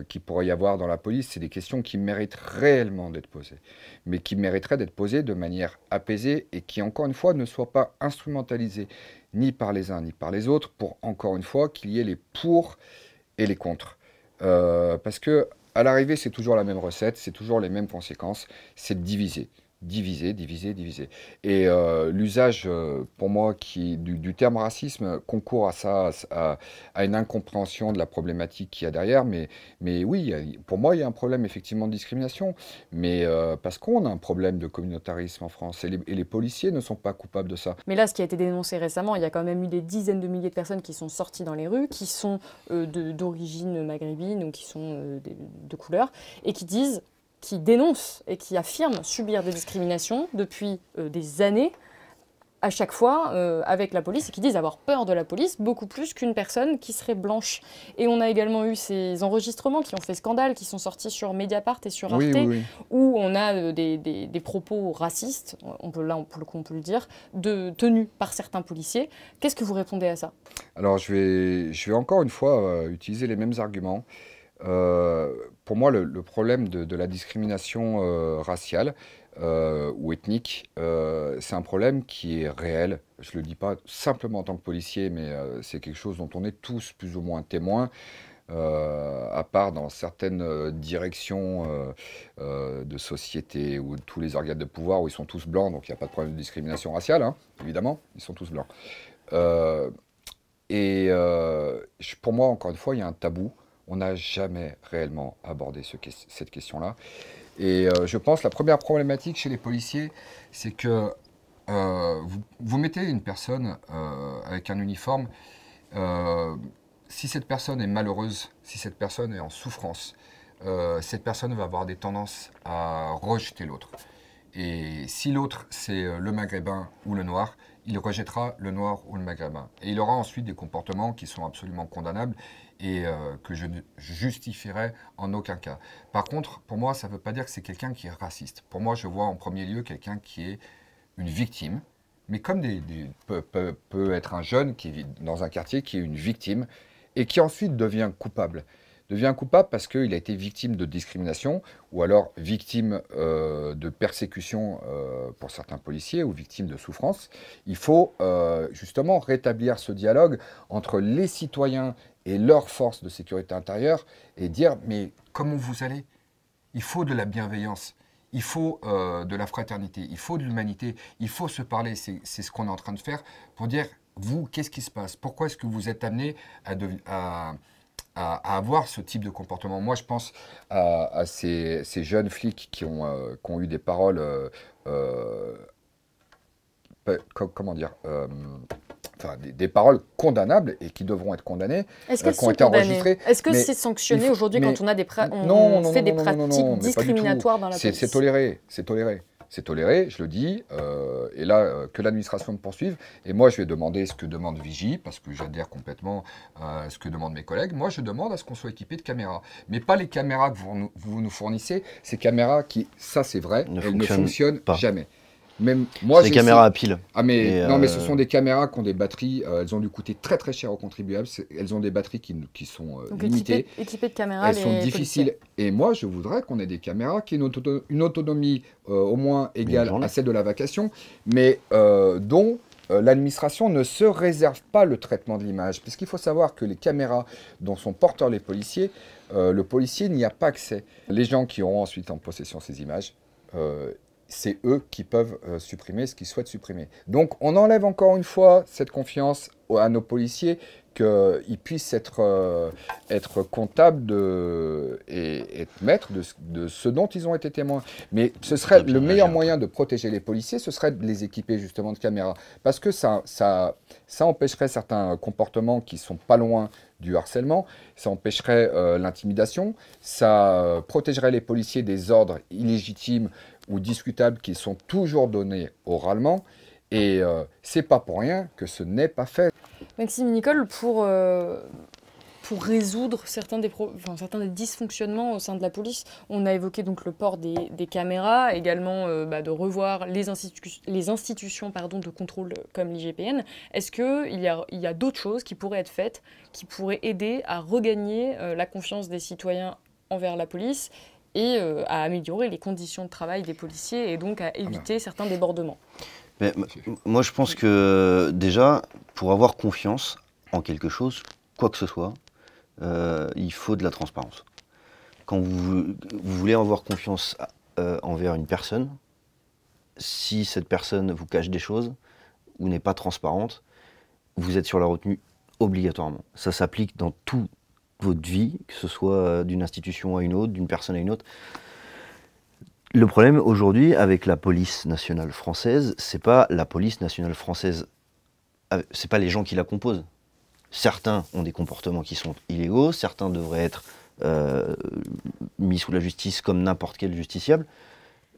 Speaker 2: qu'il pourrait y avoir dans la police, c'est des questions qui méritent réellement d'être posées, mais qui mériteraient d'être posées de manière apaisée et qui, encore une fois, ne soient pas instrumentalisées ni par les uns ni par les autres pour, encore une fois, qu'il y ait les pour et les contre. Parce que à l'arrivée, c'est toujours la même recette, c'est toujours les mêmes conséquences, c'est de diviser. Diviser, diviser, diviser. Et l'usage, pour moi, du terme racisme concourt à ça, à une incompréhension de la problématique qu'il y a derrière. Mais oui, pour moi, il y a un problème effectivement de discrimination, mais parce qu'on a un problème de communautarisme en France, et les policiers ne sont pas coupables de ça.
Speaker 1: Mais là, ce qui a été dénoncé récemment, il y a quand même eu des dizaines de milliers de personnes qui sont sorties dans les rues, qui sont d'origine maghrébine ou qui sont de couleur, et qui dénoncent et qui affirment subir des discriminations depuis des années, à chaque fois avec la police, et qui disent avoir peur de la police beaucoup plus qu'une personne qui serait blanche. Et on a également eu ces enregistrements qui ont fait scandale, qui sont sortis sur Mediapart et sur Arte, où on a des propos racistes, là pour le coup on peut le dire, tenus par certains policiers. Qu'est-ce que vous répondez à ça?
Speaker 2: Alors je vais encore une fois utiliser les mêmes arguments. Pour moi, le problème de la discrimination raciale ou ethnique, c'est un problème qui est réel. Je ne le dis pas simplement en tant que policier, mais c'est quelque chose dont on est tous plus ou moins témoins, à part dans certaines directions de société ou tous les organes de pouvoir où ils sont tous blancs, donc il n'y a pas de problème de discrimination raciale, hein, évidemment, ils sont tous blancs. Pour moi, encore une fois, il y a un tabou. On n'a jamais réellement abordé cette question-là. Et je pense que la première problématique chez les policiers, c'est que vous mettez une personne avec un uniforme, si cette personne est malheureuse, si cette personne est en souffrance, cette personne va avoir des tendances à rejeter l'autre. Et si l'autre, c'est le maghrébin ou le noir, il rejettera le noir ou le maghrébin. Et il aura ensuite des comportements qui sont absolument condamnables et que je ne justifierai en aucun cas. Par contre, pour moi, ça ne veut pas dire que c'est quelqu'un qui est raciste. Pour moi, je vois en premier lieu quelqu'un qui est une victime, mais comme peut être un jeune qui vit dans un quartier qui est une victime et qui ensuite devient coupable. Devient coupable parce qu'il a été victime de discrimination ou alors victime de persécution pour certains policiers ou victime de souffrance. Il faut justement rétablir ce dialogue entre les citoyens et leurs forces de sécurité intérieure et dire mais comment vous allez? Il faut de la bienveillance, il faut de la fraternité, il faut de l'humanité, il faut se parler. C'est ce qu'on est en train de faire pour dire vous, qu'est-ce qui se passe? Pourquoi est-ce que vous êtes amené à avoir ce type de comportement? Moi, je pense à ces jeunes flics qui ont eu des paroles, comment dire, enfin, des paroles condamnables et qui devront être condamnées,
Speaker 1: Est-ce qu'elles
Speaker 2: qui ont
Speaker 1: sont
Speaker 2: été enregistrées.
Speaker 1: Est-ce que c'est sanctionné aujourd'hui quand on a des fait des pratiques discriminatoires dans la police?
Speaker 2: C'est toléré, c'est toléré. C'est toléré, je le dis, et là, que l'administration me poursuive. Et moi, je vais demander ce que demande Vigie, parce que j'adhère complètement à ce que demandent mes collègues. Moi, je demande à ce qu'on soit équipé de caméras. Mais pas les caméras que vous nous fournissez, ces caméras qui, ça c'est vrai, elles ne fonctionnent jamais. Même moi,
Speaker 3: c'est des caméras à pile.
Speaker 2: Ah mais non, mais ce sont des caméras qui ont des batteries. Elles ont dû coûter très très cher aux contribuables. Elles ont des batteries qui sont limitées.
Speaker 1: Équipées de caméras.
Speaker 2: Elles sont difficiles. Et moi, je voudrais qu'on ait des caméras qui aient une autonomie au moins égale à celle de la vacation, mais dont l'administration ne se réserve pas le traitement de l'image. Puisqu'il faut savoir que les caméras dont sont porteurs les policiers, le policier n'y a pas accès. Les gens qui auront ensuite en possession ces images, c'est eux qui peuvent supprimer ce qu'ils souhaitent supprimer. Donc on enlève encore une fois cette confiance à nos policiers
Speaker 4: qu'il puisse être comptable et être maître de ce dont ils ont été témoins. Mais ce serait le meilleur moyen de protéger les policiers, ce serait de les équiper justement de caméras. Parce que ça empêcherait certains comportements qui sont pas loin du harcèlement, ça empêcherait l'intimidation, ça protégerait les policiers des ordres illégitimes ou discutables qui sont toujours donnés oralement. Et c'est pas pour rien que ce n'est pas fait.
Speaker 1: Maxime Nicole, pour résoudre certains des dysfonctionnements au sein de la police, on a évoqué donc le port des caméras, également de revoir les institutions de contrôle comme l'IGPN. Est-ce qu'il y a d'autres choses qui pourraient être faites, qui pourraient aider à regagner la confiance des citoyens envers la police et à améliorer les conditions de travail des policiers et donc à éviter certains débordements?
Speaker 3: Mais, moi, je pense que déjà, pour avoir confiance en quelque chose, quoi que ce soit, il faut de la transparence. Quand vous voulez avoir confiance envers une personne, si cette personne vous cache des choses ou n'est pas transparente, vous êtes sur la retenue obligatoirement. Ça s'applique dans toute votre vie, que ce soit d'une institution à une autre, d'une personne à une autre. Le problème aujourd'hui avec la police nationale française, c'est pas la police nationale française, c'est pas les gens qui la composent. Certains ont des comportements qui sont illégaux, certains devraient être mis sous la justice comme n'importe quel justiciable.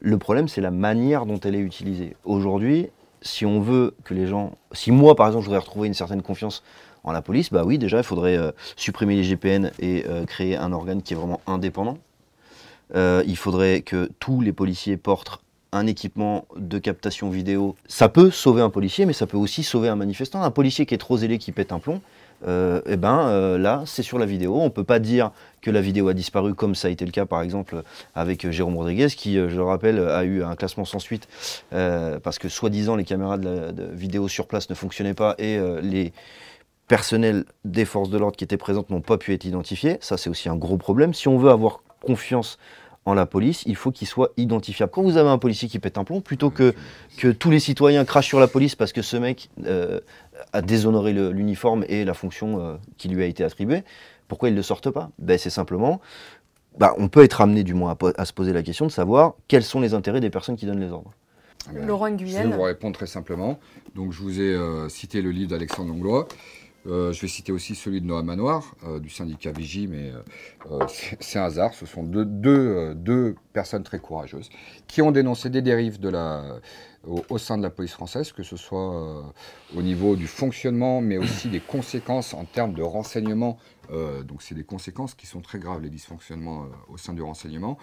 Speaker 3: Le problème, c'est la manière dont elle est utilisée. Aujourd'hui, si on veut que les gens... Si moi, par exemple, je voudrais retrouver une certaine confiance en la police, bah oui, déjà, il faudrait supprimer les GPN et créer un organe qui est vraiment indépendant. Il faudrait que tous les policiers portent un équipement de captation vidéo. Ça peut sauver un policier, mais ça peut aussi sauver un manifestant. Un policier qui est trop zélé, qui pète un plomb, là, c'est sur la vidéo. On ne peut pas dire que la vidéo a disparu, comme ça a été le cas, par exemple, avec Jérôme Rodriguez, qui, je le rappelle, a eu un classement sans suite, parce que, soi-disant, les caméras de vidéo sur place ne fonctionnaient pas, et les personnels des forces de l'ordre qui étaient présentes n'ont pas pu être identifiés. Ça, c'est aussi un gros problème. Si on veut avoir confiance en la police, il faut qu'il soit identifiable. Quand vous avez un policier qui pète un plomb, plutôt que tous les citoyens crachent sur la police parce que ce mec a déshonoré l'uniforme et la fonction qui lui a été attribuée, pourquoi ils ne le sortent pas? C'est simplement, on peut être amené du moins à se poser la question de savoir quels sont les intérêts des personnes qui donnent les ordres.
Speaker 1: Laurent Nguyen.
Speaker 4: Je vais vous répondre très simplement. Donc, je vous ai cité le livre d'Alexandre Langlois. Je vais citer aussi celui de Noam Manoir, du syndicat Vigie, mais c'est un hasard. Ce sont deux personnes très courageuses qui ont dénoncé des dérives au sein de la police française, que ce soit au niveau du fonctionnement, mais aussi des conséquences en termes de renseignement. Donc, c'est des conséquences qui sont très graves, les dysfonctionnements au sein du renseignement.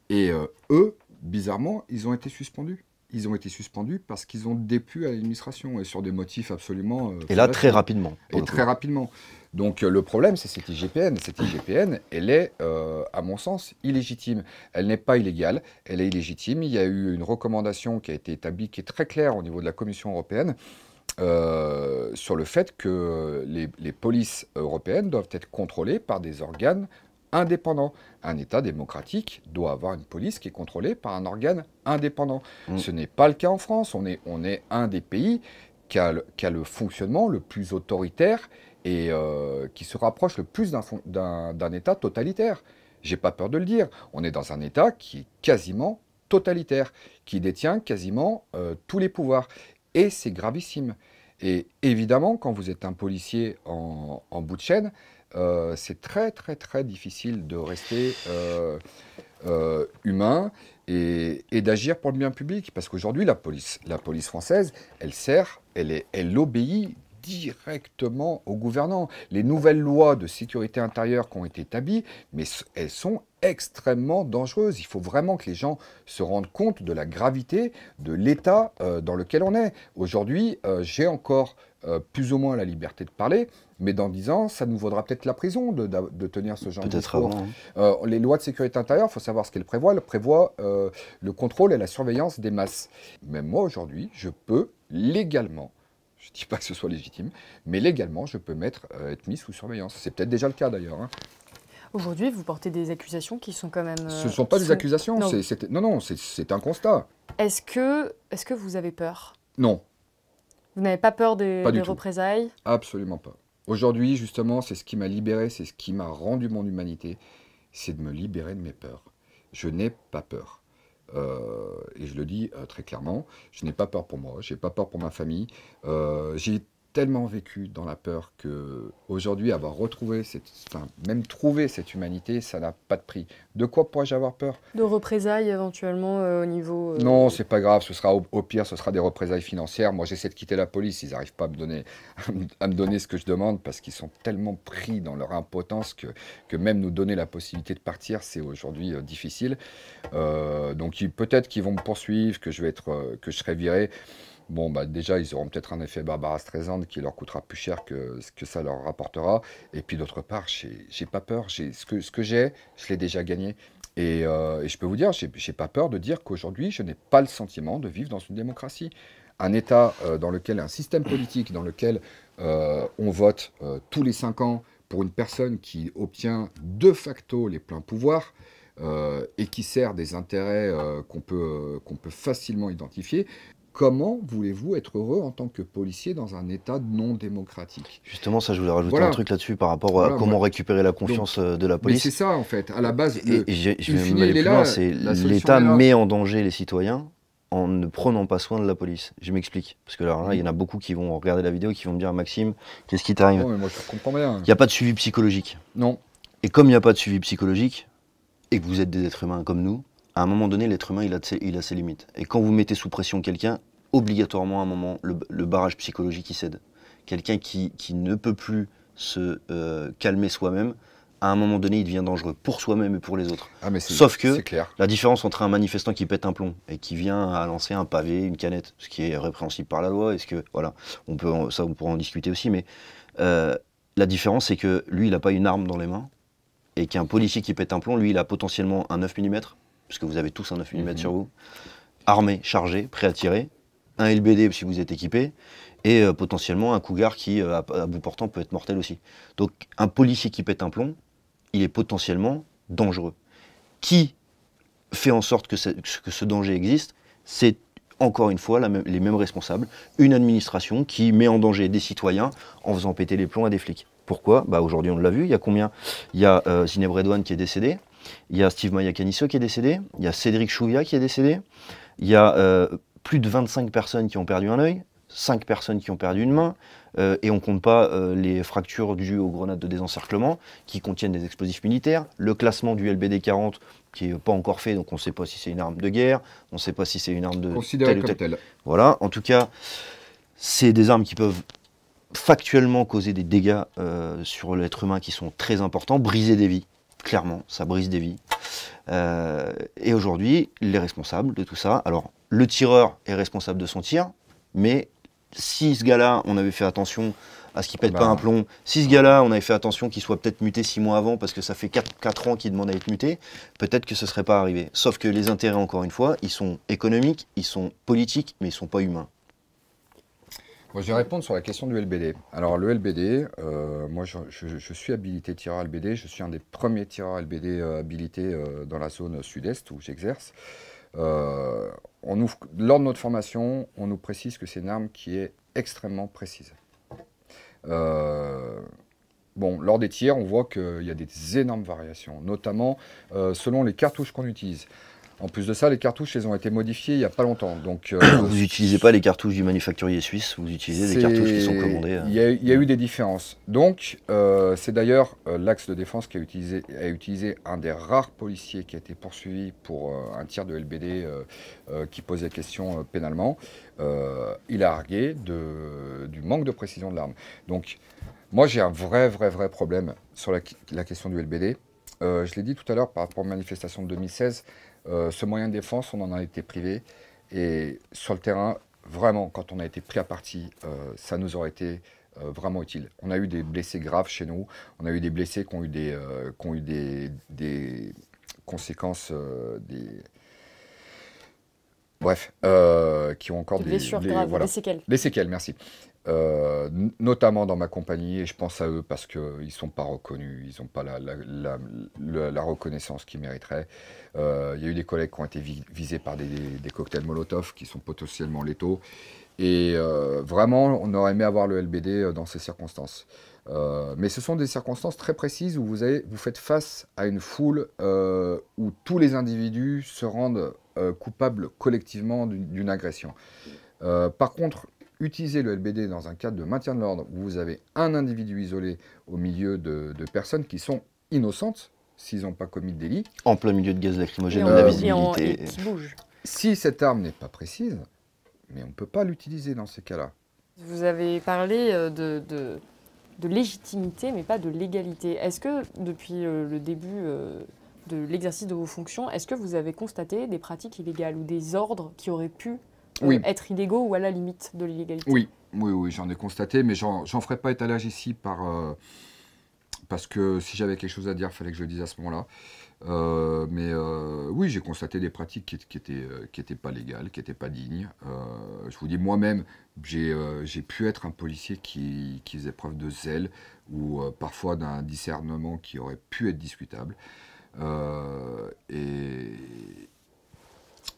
Speaker 4: Et eux, bizarrement, ils ont été suspendus. Ils ont été suspendus parce qu'ils ont déplu à l'administration et sur des motifs absolument...
Speaker 3: et là, très rapidement.
Speaker 4: Et très rapidement. Donc le problème, c'est cette IGPN. Cette IGPN, elle est, à mon sens, illégitime. Elle n'est pas illégale, elle est illégitime. Il y a eu une recommandation qui a été établie, qui est très claire au niveau de la Commission européenne, sur le fait que les polices européennes doivent être contrôlées par des organes indépendant. Un État démocratique doit avoir une police qui est contrôlée par un organe indépendant. Ce n'est pas le cas en France. On est un des pays qui a le fonctionnement le plus autoritaire et qui se rapproche le plus d'un État totalitaire. J'ai pas peur de le dire. On est dans un État qui est quasiment totalitaire, qui détient quasiment tous les pouvoirs. Et c'est gravissime. Et évidemment, quand vous êtes un policier en bout de chaîne, c'est très très très difficile de rester humain et d'agir pour le bien public. Parce qu'aujourd'hui, la police française, elle obéit directement au gouvernant. Les nouvelles lois de sécurité intérieure qui ont été établies, mais elles sont extrêmement dangereuses. Il faut vraiment que les gens se rendent compte de la gravité de l'état dans lequel on est. Aujourd'hui, j'ai encore plus ou moins la liberté de parler, mais dans 10 ans, ça nous vaudra peut-être la prison de tenir ce genre de discours. Les lois de sécurité intérieure, il faut savoir ce qu'elles prévoient. Elles prévoient le contrôle et la surveillance des masses. Même moi, aujourd'hui, je peux légalement, je ne dis pas que ce soit légitime, mais légalement, je peux être mis sous surveillance. C'est peut-être déjà le cas d'ailleurs.
Speaker 1: Aujourd'hui, vous portez des accusations qui sont quand même...
Speaker 4: Ce ne sont pas des accusations, non, c'est un constat.
Speaker 1: Est-ce que vous avez peur?
Speaker 4: Non.
Speaker 1: Vous n'avez pas peur des représailles?
Speaker 4: Absolument pas. Aujourd'hui, justement, c'est ce qui m'a libéré, c'est ce qui m'a rendu mon humanité, c'est de me libérer de mes peurs. Je n'ai pas peur. Et je le dis très clairement, je n'ai pas peur pour moi, je n'ai pas peur pour ma famille. J'ai tellement vécu dans la peur que aujourd'hui avoir retrouvé, même trouvé cette humanité, ça n'a pas de prix. De quoi pourrais-je avoir peur?
Speaker 1: De représailles éventuellement au niveau...
Speaker 4: Non, c'est pas grave, ce sera au pire, ce sera des représailles financières. Moi, j'essaie de quitter la police, ils n'arrivent pas à me donner ce que je demande parce qu'ils sont tellement pris dans leur impotence que même nous donner la possibilité de partir, c'est aujourd'hui difficile. Donc peut-être qu'ils vont me poursuivre, que je serai viré. Bon, bah déjà, ils auront peut-être un effet Barbara Streisand qui leur coûtera plus cher que ce que ça leur rapportera. Et puis d'autre part, j'ai pas peur. Ce que j'ai, je l'ai déjà gagné. Et je peux vous dire, j'ai pas peur de dire qu'aujourd'hui, je n'ai pas le sentiment de vivre dans une démocratie. Un État dans lequel, un système politique dans lequel on vote tous les 5 ans pour une personne qui obtient de facto les pleins pouvoirs et qui sert des intérêts qu'on peut facilement identifier. Comment voulez-vous être heureux en tant que policier dans un État non démocratique?
Speaker 3: Justement, ça, je voulais rajouter
Speaker 4: Voilà.
Speaker 3: un truc là-dessus par rapport à
Speaker 4: Voilà,
Speaker 3: comment
Speaker 4: moi-
Speaker 3: récupérer la confiance de la
Speaker 4: Mais
Speaker 3: police.
Speaker 4: c'est ça, en fait. À la base,
Speaker 3: Et je
Speaker 4: in
Speaker 3: vais
Speaker 4: fine,
Speaker 3: même aller
Speaker 4: il est
Speaker 3: plus
Speaker 4: là,
Speaker 3: loin, c'est
Speaker 4: la solution
Speaker 3: l'État
Speaker 4: est là.
Speaker 3: met en danger les citoyens en ne prenant pas soin de la police. Je m'explique. Parce que là, il y en a beaucoup qui vont regarder la vidéo et qui vont me dire, Maxime, qu'est-ce qui t'arrive?
Speaker 4: Non, mais moi, je comprends bien.
Speaker 3: Il n'y a pas de suivi psychologique.
Speaker 4: Non.
Speaker 3: Et comme il n'y a pas de suivi psychologique, et que vous êtes des êtres humains comme nous, à un moment donné, l'être humain, il a ses limites. Et quand vous mettez sous pression quelqu'un, obligatoirement, à un moment, le barrage psychologique, il cède. Quelqu'un qui ne peut plus se calmer soi-même, à un moment donné, il devient dangereux pour soi-même et pour les autres.
Speaker 4: Ah, mais
Speaker 3: Sauf que
Speaker 4: c'est clair.
Speaker 3: la différence entre un manifestant qui pète un plomb et qui vient à lancer un pavé, une canette, ce qui est répréhensible par la loi, est-ce que, voilà, on pourra en discuter aussi, mais la différence, c'est que lui, il n'a pas une arme dans les mains, et qu'un policier qui pète un plomb, lui, il a potentiellement un 9 mm, puisque vous avez tous un 9 mm sur vous, armé, chargé, prêt à tirer, un LBD si vous êtes équipé, et potentiellement un cougar qui, à bout portant, peut être mortel aussi. Donc, un policier qui pète un plomb, il est potentiellement dangereux. Qui fait en sorte que ce danger existe? C'est encore une fois les mêmes responsables, une administration qui met en danger des citoyens en faisant péter les plombs à des flics. Pourquoi? Bah, aujourd'hui, on l'a vu, il y a combien? Il y a Zineb Redouane qui est décédé, il y a Steve Maya-Canisso qui est décédé, il y a Cédric Chouviat qui est décédé, il y a plus de 25 personnes qui ont perdu un œil, 5 personnes qui ont perdu une main, et on ne compte pas les fractures dues aux grenades de désencerclement qui contiennent des explosifs militaires, le classement du LBD 40 qui n'est pas encore fait, donc on ne sait pas si c'est une arme de guerre, on ne sait pas si c'est une arme de
Speaker 4: Considéré
Speaker 3: telle ou
Speaker 4: comme
Speaker 3: telle.
Speaker 4: tel.
Speaker 3: Voilà, en tout cas, c'est des armes qui peuvent factuellement causer des dégâts sur l'être humain qui sont très importants, briser des vies, clairement, ça brise des vies. Et aujourd'hui, les responsables de tout ça, alors le tireur est responsable de son tir, mais si ce gars-là, on avait fait attention à ce qu'il pète pas un plomb, si ce gars-là, on avait fait attention qu'il soit peut-être muté 6 mois avant, parce que ça fait 4 ans qu'il demande à être muté, peut-être que ce serait pas arrivé. Sauf que les intérêts, encore une fois, ils sont économiques, ils sont politiques, mais ils sont pas humains.
Speaker 4: Moi, je vais répondre sur la question du LBD. Alors, le LBD, moi, je suis habilité tireur LBD. Je suis un des premiers tireurs LBD habilités dans la zone sud-est où j'exerce. Lors de notre formation, on nous précise que c'est une arme qui est extrêmement précise. Bon, lors des tirs, on voit qu'il y a des énormes variations, notamment selon les cartouches qu'on utilise. En plus de ça, les cartouches, elles ont été modifiées il n'y a pas longtemps. Donc,
Speaker 3: vous n'utilisez pas les cartouches du manufacturier suisse, vous utilisez des cartouches qui sont commandées.
Speaker 4: Il y a eu des différences. Donc, c'est d'ailleurs l'Axe de défense qui a utilisé un des rares policiers qui a été poursuivi pour un tir de LBD qui posait question pénalement. Il a argué du manque de précision de l'arme. Donc, moi, j'ai un vrai problème sur la question du LBD. Je l'ai dit tout à l'heure par rapport aux manifestations de 2016. Ce moyen de défense, on en a été privé. Et sur le terrain, vraiment, quand on a été pris à partie, ça nous aurait été vraiment utile. On a eu des blessés graves chez nous. On a eu des blessés qui ont eu des conséquences, bref, qui ont encore
Speaker 1: des blessures graves,
Speaker 4: voilà.
Speaker 1: des séquelles.
Speaker 4: Les séquelles, merci. Notamment dans ma compagnie, et je pense à eux parce qu'ils ne sont pas reconnus, ils n'ont pas la reconnaissance qu'ils mériteraient. Il y a eu des collègues qui ont été visés par des cocktails Molotov qui sont potentiellement létaux. Et vraiment, on aurait aimé avoir le LBD dans ces circonstances. Mais ce sont des circonstances très précises où vous faites face à une foule où tous les individus se rendent coupables collectivement d'une agression. Par contre, utiliser le LBD dans un cadre de maintien de l'ordre où vous avez un individu isolé au milieu de personnes qui sont innocentes, s'ils n'ont pas commis de délit.
Speaker 3: En plein milieu de gaz lacrymogène,
Speaker 1: Et
Speaker 3: de la
Speaker 1: et
Speaker 3: visibilité.
Speaker 1: qui bouge.
Speaker 4: Si cette arme n'est pas précise, mais on ne peut pas l'utiliser dans ces cas-là.
Speaker 1: Vous avez parlé de légitimité, mais pas de légalité. Est-ce que depuis le début de l'exercice de vos fonctions, est-ce que vous avez constaté des pratiques illégales ou des ordres qui auraient pu
Speaker 4: Oui.
Speaker 1: être illégaux ou à la limite de l'illégalité?
Speaker 4: Oui, j'en ai constaté, mais j'en ferai pas étalage ici parce que si j'avais quelque chose à dire, il fallait que je le dise à ce moment-là. Oui, j'ai constaté des pratiques qui étaient pas légales, qui n'étaient pas dignes. Je vous dis, moi-même, j'ai pu être un policier qui faisait preuve de zèle ou parfois d'un discernement qui aurait pu être discutable. Et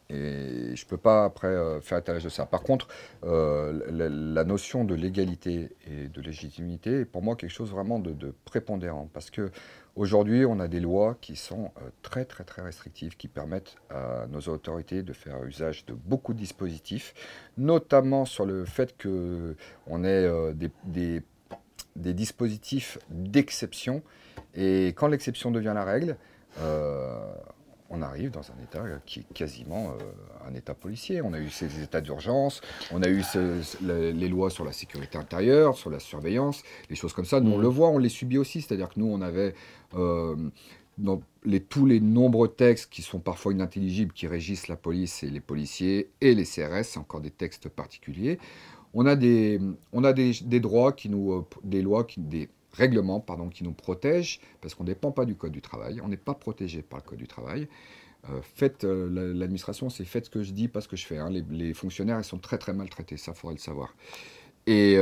Speaker 4: je ne peux pas après faire étalage de ça. Par contre, la notion de légalité et de légitimité est pour moi quelque chose vraiment de prépondérant. Parce qu'aujourd'hui, on a des lois qui sont très très très restrictives, qui permettent à nos autorités de faire usage de beaucoup de dispositifs, notamment sur le fait qu'on ait des dispositifs d'exception. Et quand l'exception devient la règle, on arrive dans un état qui est quasiment un état policier. On a eu ces états d'urgence, on a eu les lois sur la sécurité intérieure, sur la surveillance, les choses comme ça. Nous, on le voit, on les subit aussi. C'est-à-dire que nous, on avait dans tous les nombreux textes qui sont parfois inintelligibles, qui régissent la police et les policiers et les CRS, c'est encore des textes particuliers. On a des droits des règlements qui nous protègent, parce qu'on ne dépend pas du Code du travail, on n'est pas protégé par le Code du travail. L'administration, c'est faites ce que je dis, pas ce que je fais. Hein. Les fonctionnaires, ils sont très très maltraités, ça, il faudrait le savoir. Et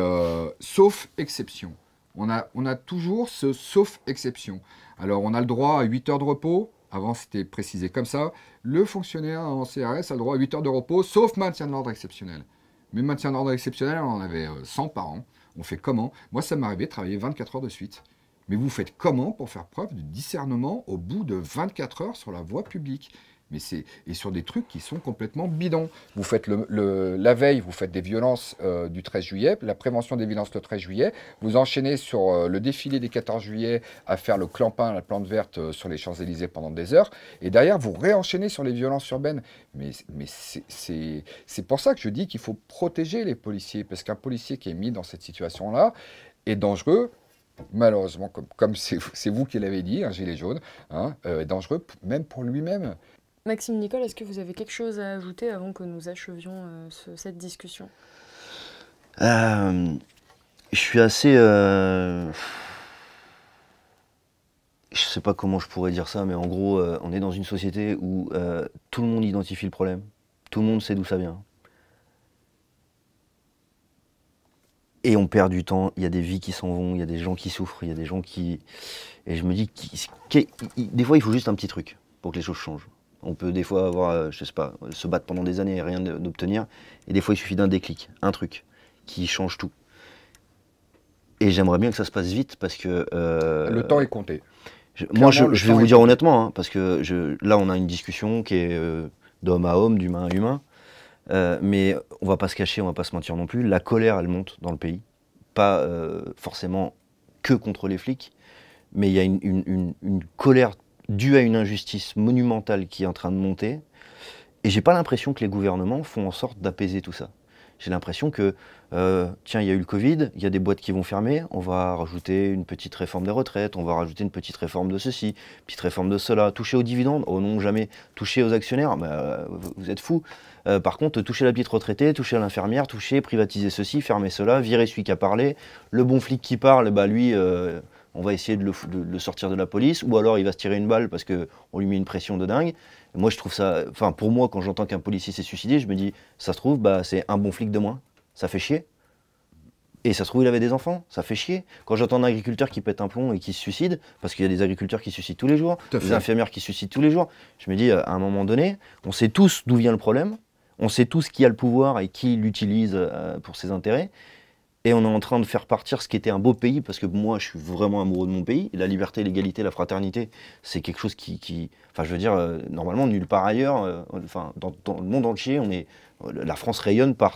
Speaker 4: sauf exception. On a toujours ce sauf exception. Alors, on a le droit à 8 heures de repos. Avant, c'était précisé comme ça. Le fonctionnaire en CRS a le droit à 8 heures de repos, sauf maintien de l'ordre exceptionnel. Mais maintien de l'ordre exceptionnel, on en avait 100 par an. On fait comment? Moi, ça m'est arrivé de travailler 24 heures de suite. Mais vous faites comment pour faire preuve de discernement au bout de 24 heures sur la voie publique? Et sur des trucs qui sont complètement bidons. Vous faites la veille, vous faites des violences du 13 juillet, la prévention des violences le 13 juillet. Vous enchaînez sur le défilé des 14 juillet à faire le clampin, la plante verte sur les Champs-Élysées pendant des heures. Et derrière, vous réenchaînez sur les violences urbaines. Mais c'est pour ça que je dis qu'il faut protéger les policiers. Parce qu'un policier qui est mis dans cette situation-là est dangereux. Malheureusement, comme c'est vous qui l'avez dit, un gilet jaune, est dangereux même pour lui-même.
Speaker 1: Maxime Nicole, est-ce que vous avez quelque chose à ajouter avant que nous achevions cette discussion?
Speaker 3: Je suis assez... Je sais pas comment je pourrais dire ça, mais en gros, on est dans une société où tout le monde identifie le problème. Tout le monde sait d'où ça vient. Et on perd du temps, il y a des vies qui s'en vont, il y a des gens qui souffrent, il y a des gens qui... Et je me dis, des fois, il faut juste un petit truc pour que les choses changent. On peut des fois avoir, je sais pas, se battre pendant des années et rien d'obtenir. Et des fois, il suffit d'un déclic, un truc, qui change tout. Et j'aimerais bien que ça se passe vite parce que...
Speaker 4: le temps est compté.
Speaker 3: Je vais vous dire honnêtement, hein, parce que là, on a une discussion qui est d'homme à homme, d'humain à humain. Mais on va pas se cacher, on va pas se mentir non plus. La colère, elle monte dans le pays. Pas forcément que contre les flics, mais il y a une colère due à une injustice monumentale qui est en train de monter. Et j'ai pas l'impression que les gouvernements font en sorte d'apaiser tout ça. J'ai l'impression que, tiens, il y a eu le Covid, il y a des boîtes qui vont fermer, on va rajouter une petite réforme des retraites, on va rajouter une petite réforme de ceci, petite réforme de cela, toucher aux dividendes, oh non, jamais, toucher aux actionnaires, vous êtes fous. Par contre, toucher la petite retraitée, toucher à l'infirmière, privatiser ceci, fermer cela, virer celui qui a parlé, le bon flic qui parle, lui... on va essayer de le sortir de la police, ou alors il va se tirer une balle parce qu'on lui met une pression de dingue. Et moi, je trouve ça... Enfin, pour moi, quand j'entends qu'un policier s'est suicidé, je me dis, ça se trouve, c'est un bon flic de moins. Ça fait chier. Et ça se trouve, il avait des enfants. Ça fait chier. Quand j'entends un agriculteur qui pète un plomb et qui se suicide, parce qu'il y a des agriculteurs qui se suicident tous les jours, des infirmières qui se suicident tous les jours, je me dis, à un moment donné, on sait tous d'où vient le problème, On sait tous qui a le pouvoir et qui l'utilise pour ses intérêts. Et on est en train de faire partir ce qui était un beau pays, parce que moi, je suis vraiment amoureux de mon pays. La liberté, l'égalité, la fraternité, c'est quelque chose enfin, je veux dire, normalement, nulle part ailleurs, enfin, dans le monde entier, la France rayonne par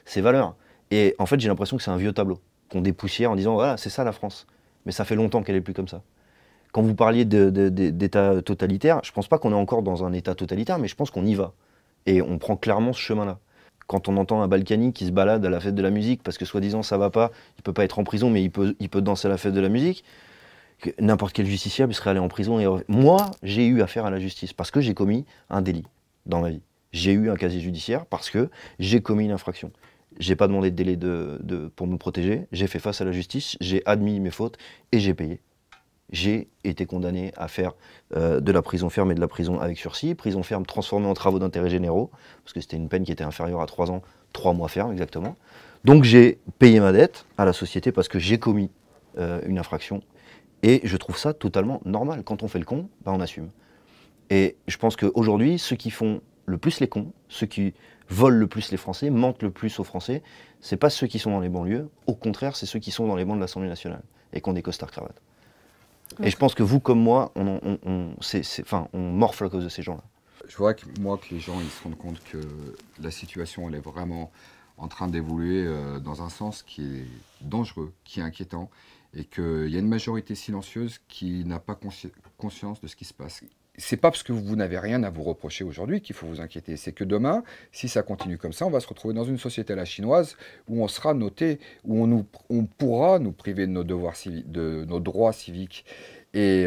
Speaker 3: ses valeurs. Et en fait, j'ai l'impression que c'est un vieux tableau qu'on dépoussière en disant, voilà, c'est ça la France. Mais ça fait longtemps qu'elle n'est plus comme ça. Quand vous parliez d'État totalitaire, je ne pense pas qu'on est encore dans un État totalitaire, mais je pense qu'on y va. Et on prend clairement ce chemin-là. Quand on entend un Balkany qui se balade à la fête de la musique, parce que soi-disant ça va pas, il peut pas être en prison, mais il peut danser à la fête de la musique, n'importe quel justiciable serait allé en prison. Moi, j'ai eu affaire à la justice, parce que j'ai commis un délit dans ma vie. J'ai eu un casier judiciaire, parce que j'ai commis une infraction. J'ai pas demandé de délai pour me protéger, j'ai fait face à la justice, j'ai admis mes fautes, et j'ai payé. J'ai été condamné à faire de la prison ferme et de la prison avec sursis. Prison ferme transformée en travaux d'intérêt généraux, parce que c'était une peine qui était inférieure à 3 ans, 3 mois ferme exactement. Donc j'ai payé ma dette à la société parce que j'ai commis une infraction. Et je trouve ça totalement normal. Quand on fait le con, ben on assume. Et je pense qu'aujourd'hui, ceux qui font le plus les cons, ceux qui volent le plus les Français, mentent le plus aux Français, c'est pas ceux qui sont dans les banlieues. Au contraire, c'est ceux qui sont dans les bancs de l'Assemblée nationale et qui ont des costards cravates. Et je pense que vous, comme moi, on morfle à cause de ces gens-là.
Speaker 4: Je voudrais que les gens ils se rendent compte que la situation elle est vraiment en train d'évoluer dans un sens qui est dangereux, qui est inquiétant, et qu'il y a une majorité silencieuse qui n'a pas conscience de ce qui se passe. C'est pas parce que vous n'avez rien à vous reprocher aujourd'hui qu'il faut vous inquiéter. C'est que demain, si ça continue comme ça, on va se retrouver dans une société à la chinoise où on sera noté, où on pourra nous priver de nos devoirs civiques, de nos droits civiques. Et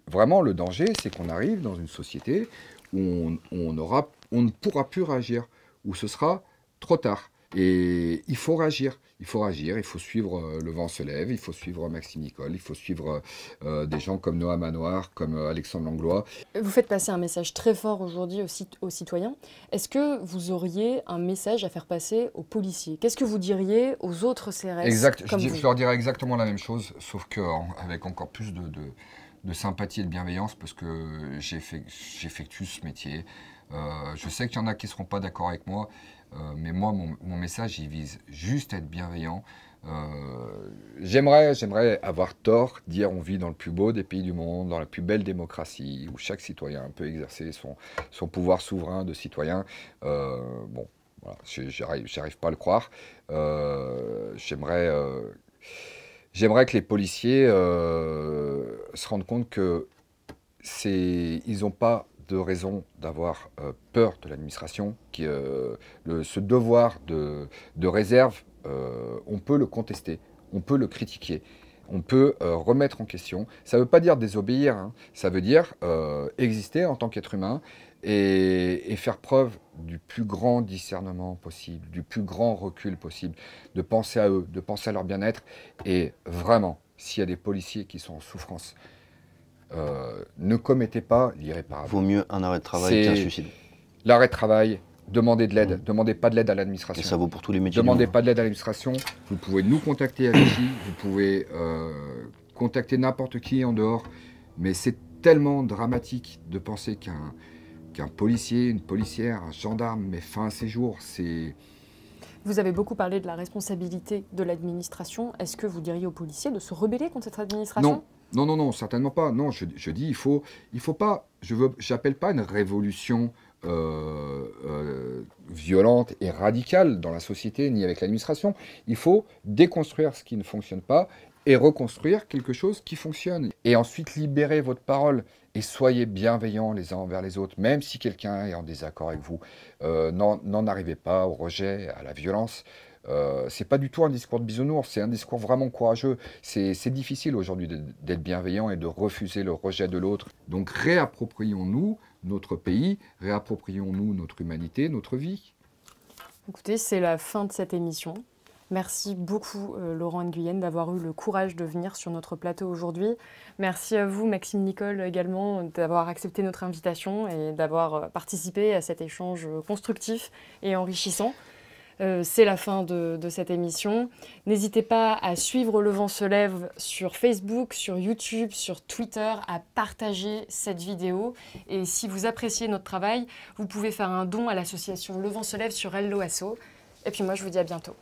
Speaker 4: vraiment, le danger, c'est qu'on arrive dans une société où on ne pourra plus réagir, où ce sera trop tard. Et il faut réagir, il faut suivre Le Vent se lève, il faut suivre Maxime Nicole, il faut suivre des gens comme Noah Manoir, comme Alexandre Langlois.
Speaker 1: Vous faites passer un message très fort aujourd'hui aux citoyens. Est-ce que vous auriez un message à faire passer aux policiers? Qu'est-ce que vous diriez aux autres CRS
Speaker 4: Exact,
Speaker 1: comme
Speaker 4: je leur dirais exactement la même chose, sauf qu'avec encore plus de sympathie et de bienveillance, parce que j'effectue ce métier. Je sais qu'il y en a qui ne seront pas d'accord avec moi, mais moi, mon message, il vise juste à être bienveillant. J'aimerais avoir tort, dire on vit dans le plus beau des pays du monde, dans la plus belle démocratie, où chaque citoyen peut exercer son pouvoir souverain de citoyen. Bon, voilà, j'arrive pas à le croire. J'aimerais que les policiers se rendent compte que ils n'ont pas de raison d'avoir peur de l'administration, ce devoir de réserve, on peut le contester, on peut le critiquer, on peut remettre en question. Ça ne veut pas dire désobéir, hein. Ça veut dire exister en tant qu'être humain et faire preuve du plus grand discernement possible, du plus grand recul possible, de penser à eux, de penser à leur bien-être. Et vraiment, s'il y a des policiers qui sont en souffrance, ne commettez pas l'irréparable.
Speaker 3: Vaut mieux un arrêt de travail qu'un suicide.
Speaker 4: L'arrêt de travail, demandez de l'aide, demandez pas de l'aide à l'administration.
Speaker 3: Et ça vaut pour tous les métiers.
Speaker 4: Demandez pas de l'aide à l'administration. Vous pouvez nous contacter à Vichy, vous pouvez contacter n'importe qui en dehors, mais c'est tellement dramatique de penser qu'un policier, une policière, un gendarme met fin à ses jours.
Speaker 1: Vous avez beaucoup parlé de la responsabilité de l'administration. Est-ce que vous diriez aux policiers de se rebeller contre cette administration ?
Speaker 4: Non, certainement pas. Non, je dis, il faut pas, j'appelle pas une révolution violente et radicale dans la société ni avec l'administration. Il faut déconstruire ce qui ne fonctionne pas et reconstruire quelque chose qui fonctionne. Et ensuite, libérez votre parole et soyez bienveillants les uns envers les autres, même si quelqu'un est en désaccord avec vous. N'en arrivez pas au rejet, à la violence. C'est pas du tout un discours de bisounours, c'est un discours vraiment courageux. C'est difficile aujourd'hui d'être bienveillant et de refuser le rejet de l'autre. Donc réapproprions-nous notre pays, réapproprions-nous notre humanité, notre vie.
Speaker 1: Écoutez, c'est la fin de cette émission. Merci beaucoup Laurent Nguyen d'avoir eu le courage de venir sur notre plateau aujourd'hui. Merci à vous Maxime Nicole également d'avoir accepté notre invitation et d'avoir participé à cet échange constructif et enrichissant. C'est la fin de cette émission. N'hésitez pas à suivre Le Vent se lève sur Facebook, sur YouTube, sur Twitter, à partager cette vidéo. Et si vous appréciez notre travail, vous pouvez faire un don à l'association Le Vent se lève sur Helloasso. Et puis moi, je vous dis à bientôt.